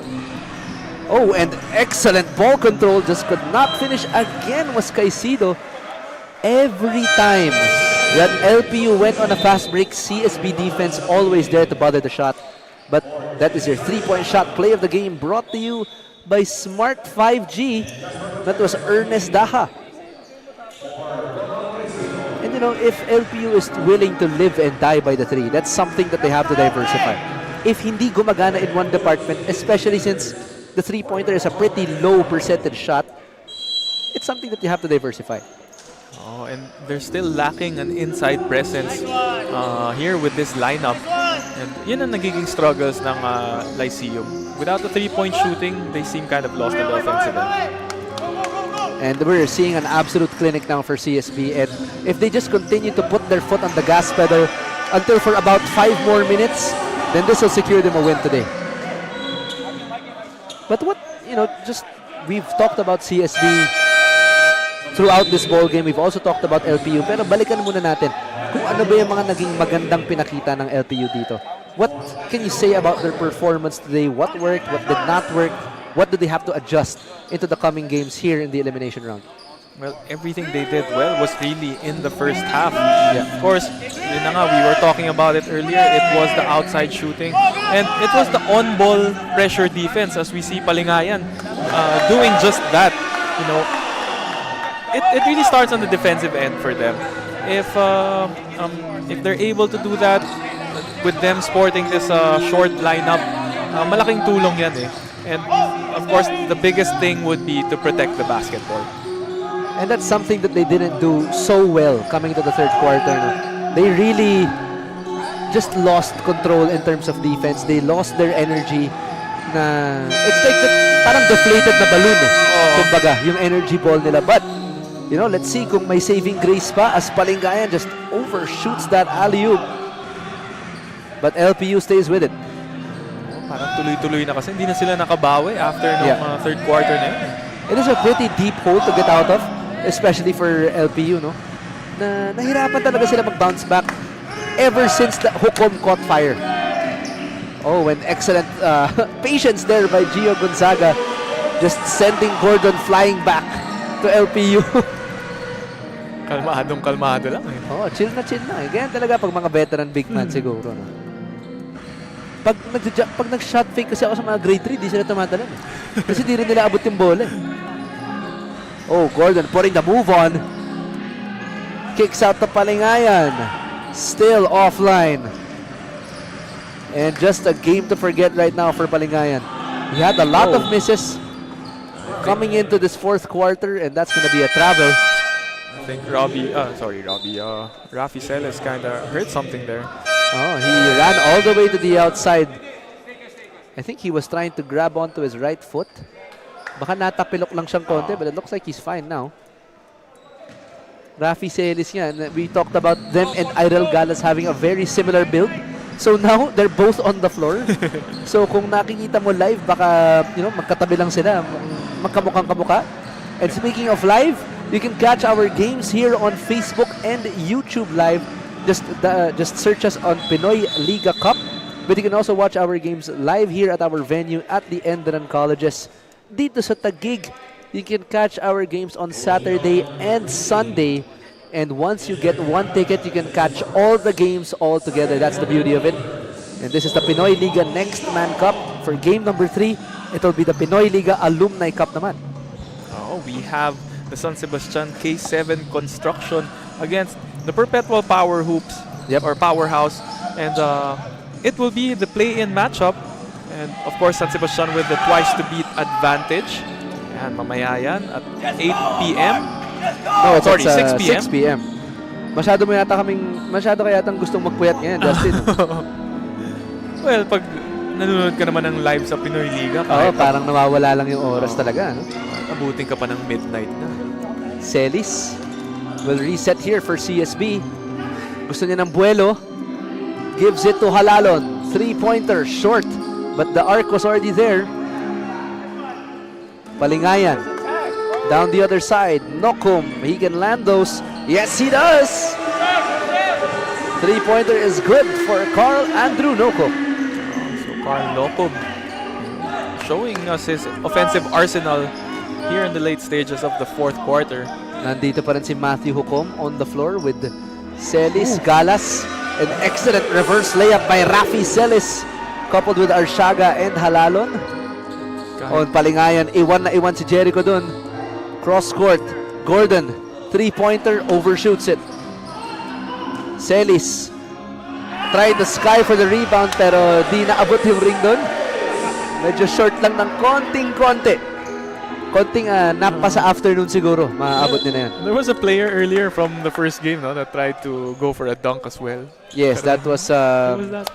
Oh, and excellent ball control. Just could not finish again was Caicedo. Every time that LPU went on a fast break, CSB defense always there to bother the shot. But that is your three-point shot play of the game, brought to you by Smart 5G. That was Ernest Daha. And you know, if LPU is willing to live and die by the three, that's something that they have to diversify. If hindi gumagana in one department, especially since the three-pointer is a pretty low percentage shot, it's something that you have to diversify. Oh, and they're still lacking an inside presence here with this lineup. And yun ang nagiging struggles ng Lyceum. Without the three-point shooting, they seem kind of lost on the offensive end. And we're seeing an absolute clinic now for CSB. And if they just continue to put their foot on the gas pedal until for about 5 more minutes, then this will secure them a win today. But what, you know, just we've talked about CSB throughout this ball game. We've also talked about LPU. Pero balikan muna natin kung ano ba yung mga naging magandang pinakita ng LPU dito. What can you say about their performance today? What worked? What did not work? What do they have to adjust into the coming games here in the elimination round? Well, everything they did well was really in the first half. Of course, yun na nga, we were talking about it earlier. It was the outside shooting. And it was the on-ball pressure defense as we see Palingayan doing just that. You know, it really starts on the defensive end for them. If they're able to do that with them sporting this short lineup, malaking tulong yan eh. And of course, the biggest thing would be to protect the basketball. And that's something that they didn't do so well coming to the third quarter. No? They really just lost control in terms of defense. They lost their energy. It's like parang deflated na balloon. Kumbaga, yung energy ball nila. But, you know, let's see kung may saving grace pa as Palingayan just overshoots that alley-oop. But LPU stays with it. Parang tuloy-tuloy na kasi hindi na sila nakabawi after ng third quarter na yun. It is a pretty deep hole to get out of, especially for LPU, no? Na nahirapan talaga sila mag-bounce back ever since the Hukom caught fire. Oh, and excellent patience there by Gio Gonzaga, just sending Gordon flying back to LPU. Kalmado lang eh. Oh, chill na. Ganyan talaga pag mga veteran big man siguro, no? Pag nag-shot fake kasi ako sa mga grade 3, di sila tumatalon. Kasi di rin nila abot yung bola. Oh, Gordon putting the move on. Kicks out to Palingayan. Still offline. And just a game to forget right now for Palingayan. He had a lot of misses coming into this fourth quarter, and that's going to be a travel. I think Rafi Celes kind of hurt something there. Oh, he ran all the way to the outside. I think he was trying to grab onto his right foot. Baka natapilok lang siyang konti, but it looks like he's fine now. Rafi Celis yan. We talked about them and Irel Galas having a very similar build. So now, they're both on the floor. So kung nakikita mo live, baka, you know, magkatabi lang sila. Magkamukhang kamukha. And speaking of live, you can catch our games here on Facebook and YouTube Live. Just search us on Pinoyliga Cup. But you can also watch our games live here at our venue at the ENDERUN colleges. Dito sa Taguig, you can catch our games on Saturday and Sunday. And once you get one ticket, you can catch all the games all together. That's the beauty of it. And this is the Pinoyliga Next Man Cup. For game number 3, it'll be the Pinoyliga Alumni Cup naman. Oh, we have the San Sebastian K7 construction against the Perpetual Power Hoops or Powerhouse, and it will be the play-in matchup, and of course San Sebastian with the twice-to-beat advantage. And mamaya yan at 8 p.m. No, it's 6 p.m. 6 p.m. Masyado kaya yatang gustong magpuyat ngayon, Justin. Well, pag nanonood ka naman ng live sa Pinoy Liga, parang nawawala lang yung oras talaga. No? Abutin ka pa ng midnight na. Celis will reset here for CSB. Gusto niya ng buwelo. Gives it to Halalon. Three-pointer, short. But the arc was already there. Palingayan. Down the other side. Nokum. He can land those. Yes, he does! Three-pointer is good for Carl Andrew Nokum. So Carl Nokum showing us his offensive arsenal here in the late stages of the fourth quarter. Nandito pa rin si Matthew Hukom on the floor with Celis, Galas. An excellent reverse layup by Rafi Celis, coupled with Arshaga and Halalon. On Palingayan, iwan na iwan si Jericho dun. Cross court, Gordon, three-pointer, overshoots it. Celis tried the sky for the rebound pero di naabot yung ring dun. Medyo short lang ng konting-konti. Konting nap pa sa afternoon siguro, maaabot niya na yan. There was a player earlier from the first game that tried to go for a dunk as well. Yes, that was, who was that?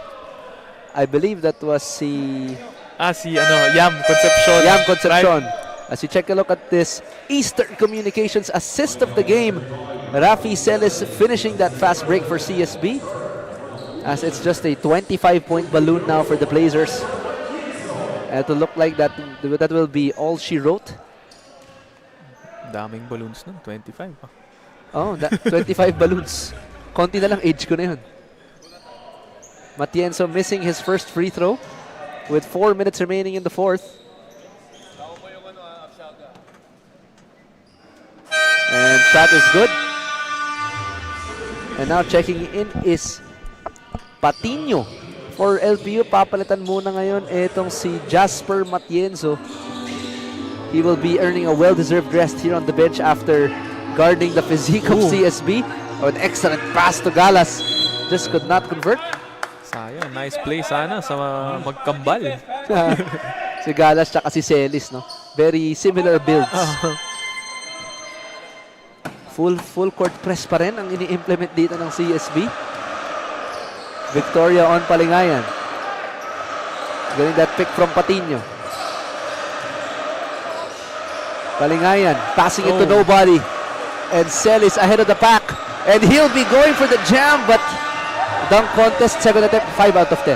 I believe that was si Yam Concepcion. Yam Concepcion. Right? As you check a look at this Eastern Communications assist of the game, Rafi Celis finishing that fast break for CSB. As it's just a 25-point balloon now for the Blazers. To look like that will be all she wrote. Daming balloons nun, 25. Oh, 25 balloons. Konti na lang, age ko na yun. Matienzo missing his first free throw with 4 minutes remaining in the fourth. shot is good. And now checking in is Patino for LPU. Papalitan muna ngayon itong si Jasper Matienzo. He will be earning a well-deserved rest here on the bench after guarding the physique of CSB. Oh, an excellent pass to Galas. Just could not convert. Sayang, nice play sana sa magkambal. Si Galas tsaka si Celis, no? Very similar builds. Full court press pa rin ang ini-implement dito ng CSB. Victoria on Palingayan. Getting that pick from Patino. Palingayan passing it to nobody. And Celis ahead of the pack. And he'll be going for the jam, but dunk contest, second attempt, 5 out of 10.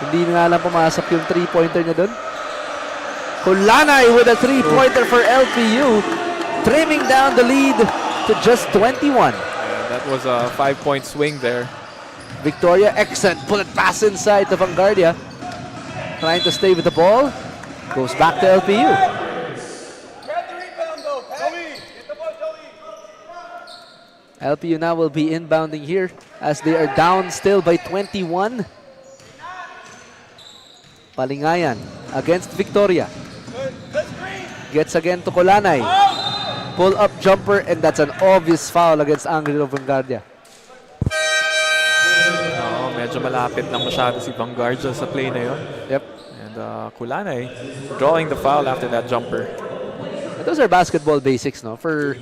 Hindi na nga lang pumasok yung 3-pointer niya doon. Kulanay with a 3-pointer for LPU. Trimming down the lead to just 21. That was a 5-point swing there. Victoria, excellent bullet pass inside to Vanguardia. Trying to stay with the ball. Goes back to LPU. LPU now will be inbounding here as they are down still by 21. Palingayan against Victoria. Gets again to Kulanay. Pull-up jumper, and that's an obvious foul against Angelo Vanguardia. Medyo malapit lang masyado si Vanguardia sa play na yun. Yep. And Kulanay drawing the foul after that jumper. But those are basketball basics, no? For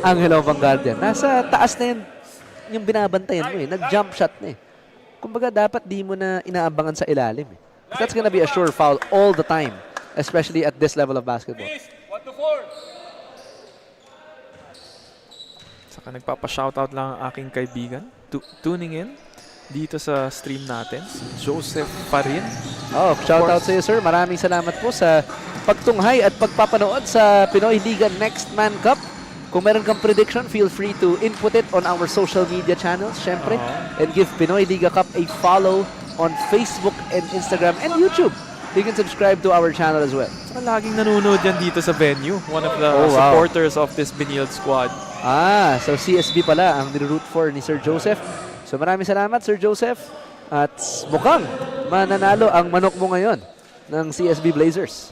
Angelo Vanguardia. Nasa taas na yun yung binabantayan mo eh. Nag-jump shot na eh. Kumbaga dapat di mo na inaabangan sa ilalim eh. That's gonna be a sure foul all the time, especially at this level of basketball. Saka nagpapa-shoutout lang ang aking kaibigan tuning in dito sa stream natin, si Joseph Parin. Oh, shoutout sa iyo, sir. Maraming salamat po sa pagtunghay at pagpapanood sa Pinoyliga Next Man Cup. Kung meron kang prediction, feel free to input it on our social media channels, syempre. And give Pinoyliga Cup a follow on Facebook and Instagram and YouTube. You can subscribe to our channel as well. Saka laging nanonood yan dito sa venue. One of the supporters of this Benilde squad. Ah, so CSB pala ang niroot for ni Sir Joseph. So maraming salamat, Sir Joseph. At mukhang mananalo ang manok mo ngayon ng CSB Blazers.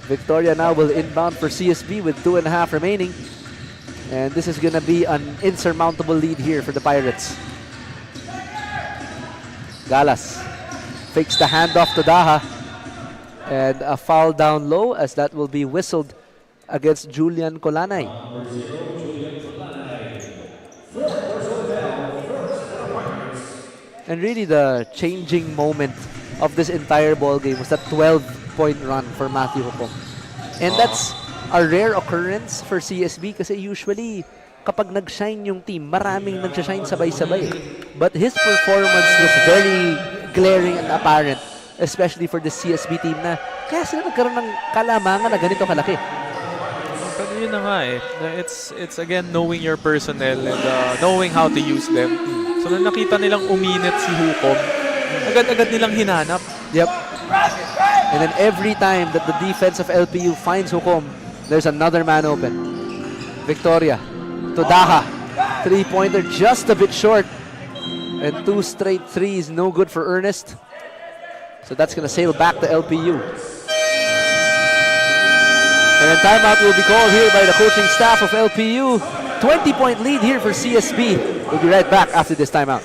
Victoria now will inbound for CSB with 2.5 remaining. And this is gonna be an insurmountable lead here for the Pirates. Galas fakes the handoff to Daha. And a foul down low as that will be whistled against Julian Colanay. And really the changing moment of this entire ball game was that 12-point run for Matthew Hopong. And that's a rare occurrence for CSB kasi usually kapag nag-shine yung team, maraming nag-shine sabay-sabay. But his performance was very glaring and apparent, especially for the CSB team na kaya sila nagkaroon ng kalamangan na ganito kalaki. Pero yun na nga eh. It's again knowing your personnel and knowing how to use them. So nung nakita nilang uminit si Hukom, agad-agad nilang hinanap. Yep. And then every time that the defense of LPU finds Hukom, there's another man open. Victoria to Daha. Three-pointer just a bit short. And 2 straight threes, no good for Ernest. So that's going to sail back to LPU. And then timeout will be called here by the coaching staff of LPU. 20-point lead here for CSB. We'll be right back after this timeout.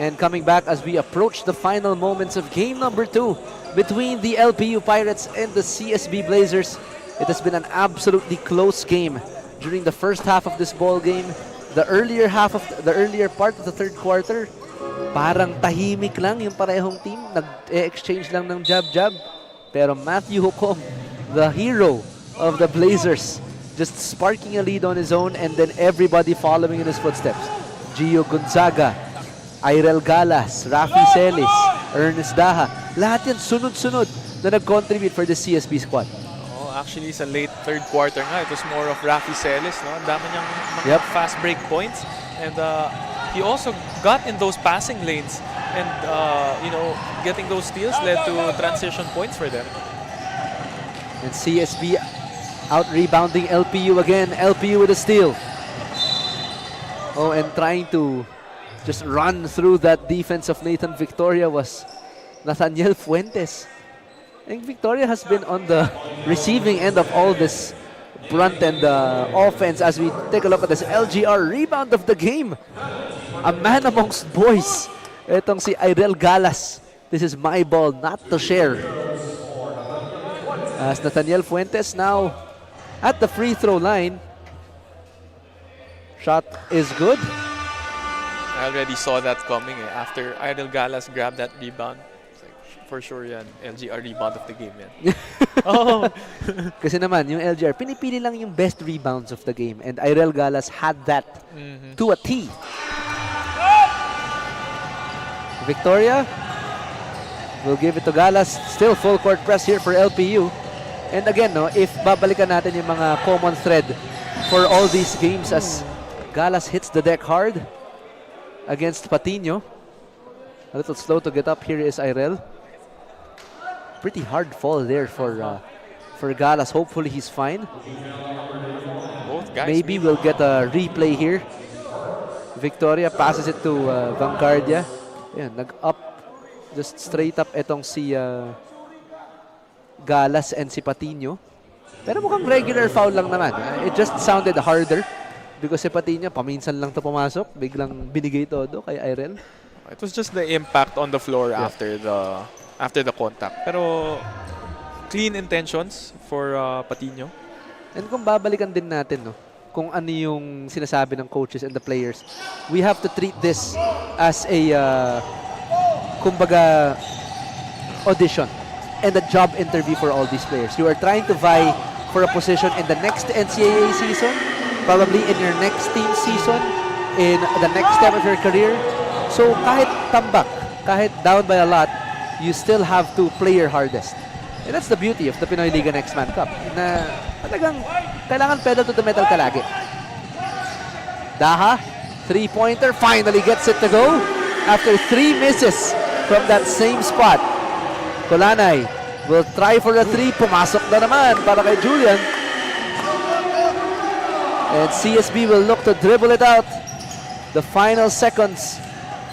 And coming back as we approach the final moments of game number 2 between the LPU Pirates and the CSB Blazers. It has been an absolutely close game during the first half of this ball game. The earlier part of the third quarter, parang tahimik lang yung parehong team. Nag-exchange lang ng jab-jab. Pero Matthew Hukom, the hero of the Blazers, just sparking a lead on his own and then everybody following in his footsteps. Gio Gonzaga, Irel Galas, Rafi Celis, Ernest Daha. Lahat yan sunod-sunod na nag-contribute for the CSB squad. Actually, sa late third quarter nga, it was more of Rafi Celis. No? Ang dami niyang mga fast break points. And he also got in those passing lanes. And, getting those steals led to transition points for them. And CSB out-rebounding LPU again. LPU with a steal. Oh, and trying to just run through that defense of Nathan Victoria was Nathaniel Fuentes. And Victoria has been on the receiving end of all this brunt and offense as we take a look at this LGR rebound of the game. A man amongst boys. Itong si Irel Galas. This is my ball, not to share. As Nathaniel Fuentes now at the free throw line. Shot is good. I already saw that coming after Irel Galas grabbed that rebound. For sure yan, LGR rebound of the game yan. Kasi naman, yung LGR, pinipili lang yung best rebounds of the game. And Irel Galas had that to a T. Victoria will give it to Galas. Still full court press here for LPU. And again, no, if babalikan natin yung mga common thread for all these games as Galas hits the deck hard against Patino. A little slow to get up. Here is Irel. Pretty hard fall there for Galas. Hopefully he's fine. Both guys. Maybe we'll get a replay here. Victoria passes it to Vanguardia. Yan, nag-up. Just straight up etong si Galas and si Patino. Pero mukhang regular foul lang naman. It just sounded harder because si Patino paminsan lang to pumasok. Biglang binigay todo kay Irel. It was just the impact on the floor after the contact. Pero clean intentions for Patino. And kung babalikan din natin, no, kung ano yung sinasabi ng coaches and the players, we have to treat this as a kumbaga audition and a job interview for all these players. You are trying to vie for a position in the next NCAA season, probably in your next team season, in the next step of your career. So kahit tambak, kahit down by a lot, you still have to play your hardest. And that's the beauty of the Pinoyliga Next Man Cup, na talagang kailangan pedal to the metal ka lagi. Daha, three-pointer, finally gets it to go after 3 misses from that same spot. Colanay will try for a 3, pumasok na naman para kay Julian. And CSB will look to dribble it out. The final seconds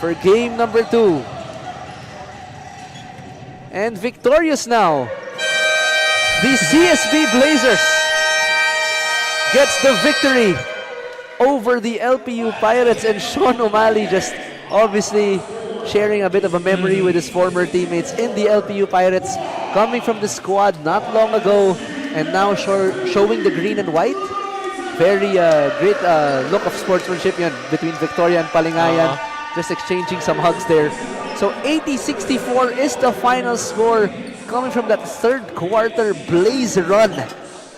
for game number 2. And victorious now, the CSB Blazers gets the victory over the LPU Pirates, and Sean O'Malley just obviously sharing a bit of a memory with his former teammates in the LPU Pirates, coming from the squad not long ago and now showing the green and white. Very great look of sportsmanship yan between Victoria and Palingayan, just exchanging some hugs there. So 80-64 is the final score coming from that third quarter blaze run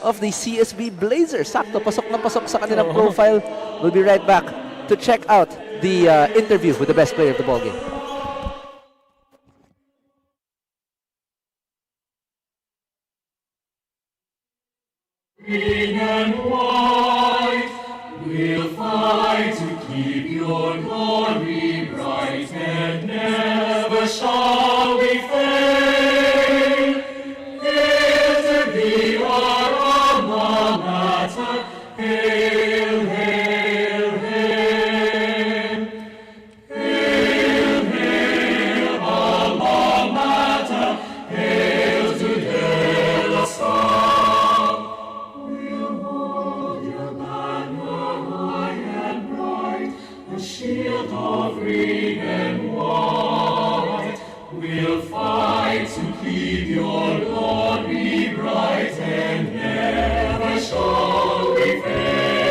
of the CSB Blazers. Sakto, pasok na pasok sa kanilang profile. We'll be right back to check out the interview with the best player of the ballgame. Green and white, we'll fight to keep your glory bright, and never shall we fail. Hail to thee, our alma mater, hail, hail, hail. Hail, hail, alma mater, hail to De La Salle. We'll hold your banner high and bright, a shield of green and white. We'll fight to keep your glory bright, and never shall we fail.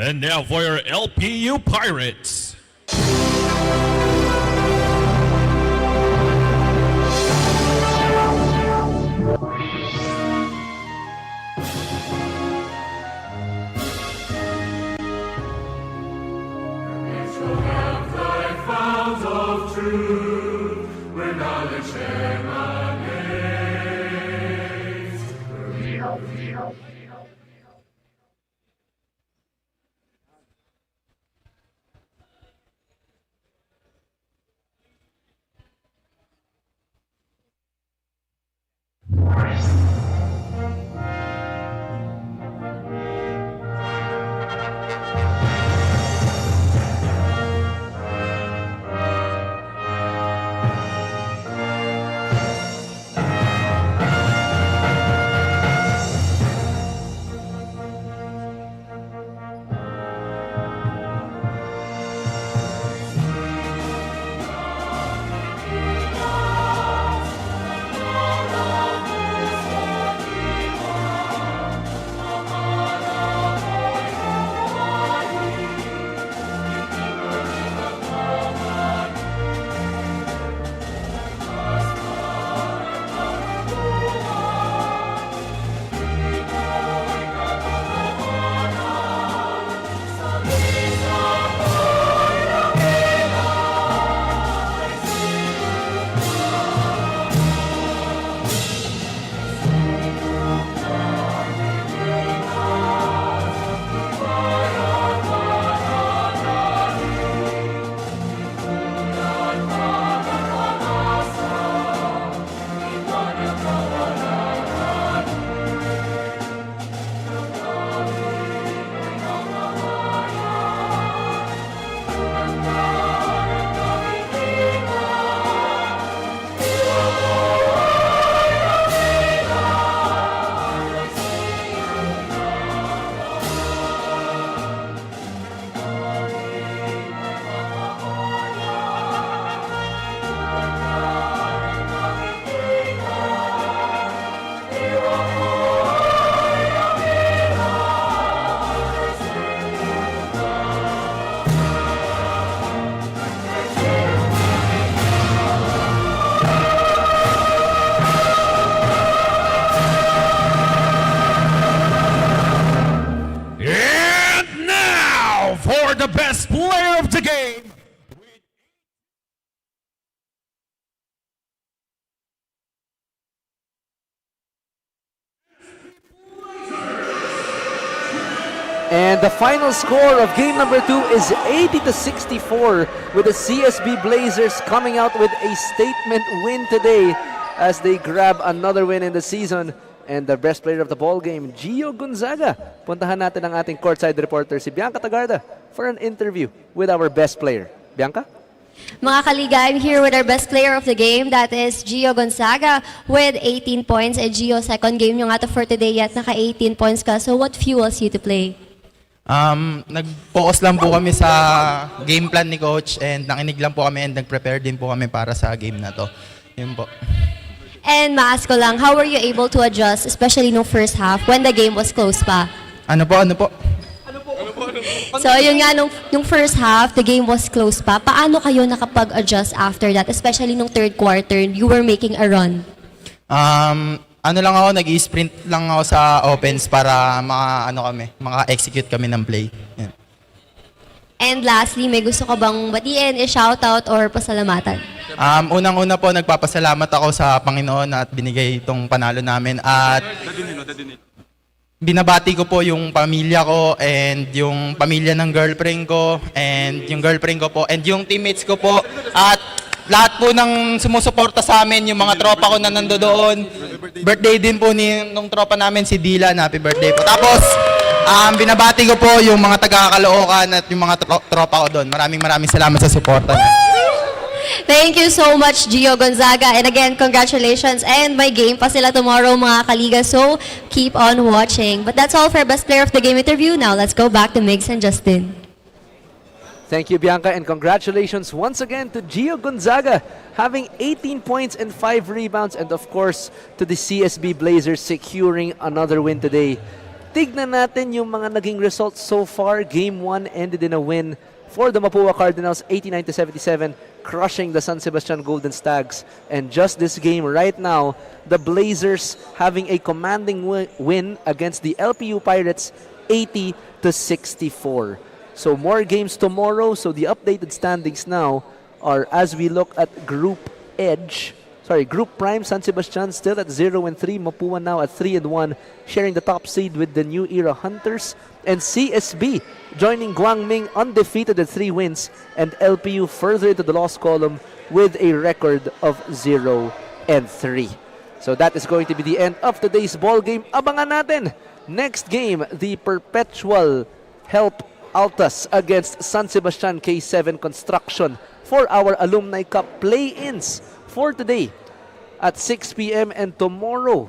And now for your LPU Pirates. Fount of truth, where knowledge emanates. And now for the best player of the game. And the final score of game number 2 is 80-64, with the CSB Blazers coming out with a statement win today as they grab another win in the season. And the best player of the ball game, Gio Gonzaga. Puntahan natin ang ating courtside reporter, si Bianca Tagarda, for an interview with our best player. Bianca? Mga kaliga, I'm here with our best player of the game, that is Gio Gonzaga with 18 points. And Gio, second game nyo nga to for today yet naka-18 points ka. So what fuels you to play? Nag-focus lang po kami sa game plan ni Coach and nakinig lang po kami and nag-prepare din po kami para sa game na to. Yun po. And ma-ask ko lang, how were you able to adjust, especially nung first half when the game was close pa? Ano po? So yun nga, nung first half, the game was close pa. Paano kayo nakapag-adjust after that, especially nung third quarter, you were making a run? Ano lang ako, nag-i-sprint lang ako sa offense para maka-execute kami ng play. Yan. And lastly, may gusto ka bang batiin, i-shoutout or pasalamatan? Unang-una po, nagpapasalamat ako sa Panginoon at binigay itong panalo namin. At binabati ko po yung pamilya ko and yung pamilya ng girlfriend ko and yung girlfriend ko po and yung teammates ko po at lahat po ng sumusuporta sa amin, yung mga tropa ko na nandoon. Birthday din po nung tropa namin si Dylan, happy birthday po. Tapos binabati ko po yung mga taga-Caloocan at yung mga tropa ko doon. Maraming salamat sa suporta niyo. Thank you so much, Gio Gonzaga. And again, congratulations. And may game pa sila tomorrow, mga kaliga. So, keep on watching. But that's all for Best Player of the Game interview. Now, let's go back to Migs and Justin. Thank you, Bianca, and congratulations once again to Gio Gonzaga, having 18 points and 5 rebounds, and of course, to the CSB Blazers securing another win today. tignan natin yung mga naging results so far. Game 1 ended in a win for the Mapua Cardinals, 89-77, crushing the San Sebastian Golden Stags. And just this game right now, the Blazers having a commanding win against the LPU Pirates, 80-64. So more games tomorrow. So the updated standings now are, as we look at Group Prime, San Sebastian still at 0-3, Mapua now at 3-1, sharing the top seed with the New Era Hunters, and CSB joining Guangming undefeated at 3 wins, and LPU further into the loss column with a record of 0-3. So that is going to be the end of today's ball game. Abangan natin next game, the Perpetual Help Altas against San Sebastian K7 Construction for our Alumni Cup play-ins for today at 6 p.m. and tomorrow,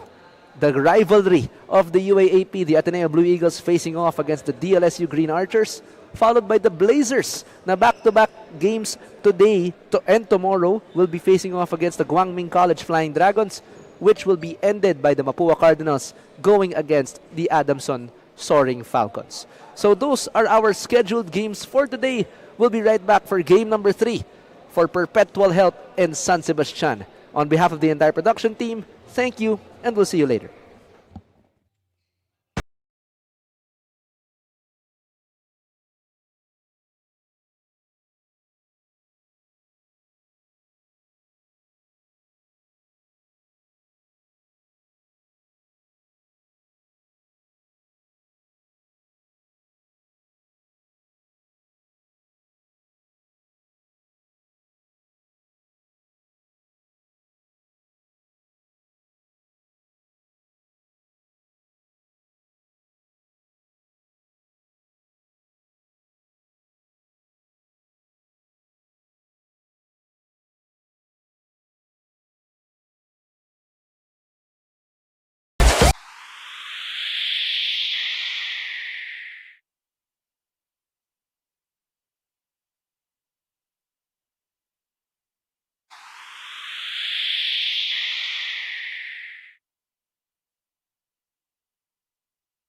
the rivalry of the UAAP, the Ateneo Blue Eagles facing off against the DLSU Green Archers, followed by the Blazers na back-to-back games today and tomorrow will be facing off against the Guangming College Flying Dragons, which will be ended by the Mapua Cardinals going against the Adamson Soaring Falcons. So those are our scheduled games for today. We'll be right back for game number 3 for Perpetual Help and San Sebastian. On behalf of the entire production team, thank you, and we'll see you later.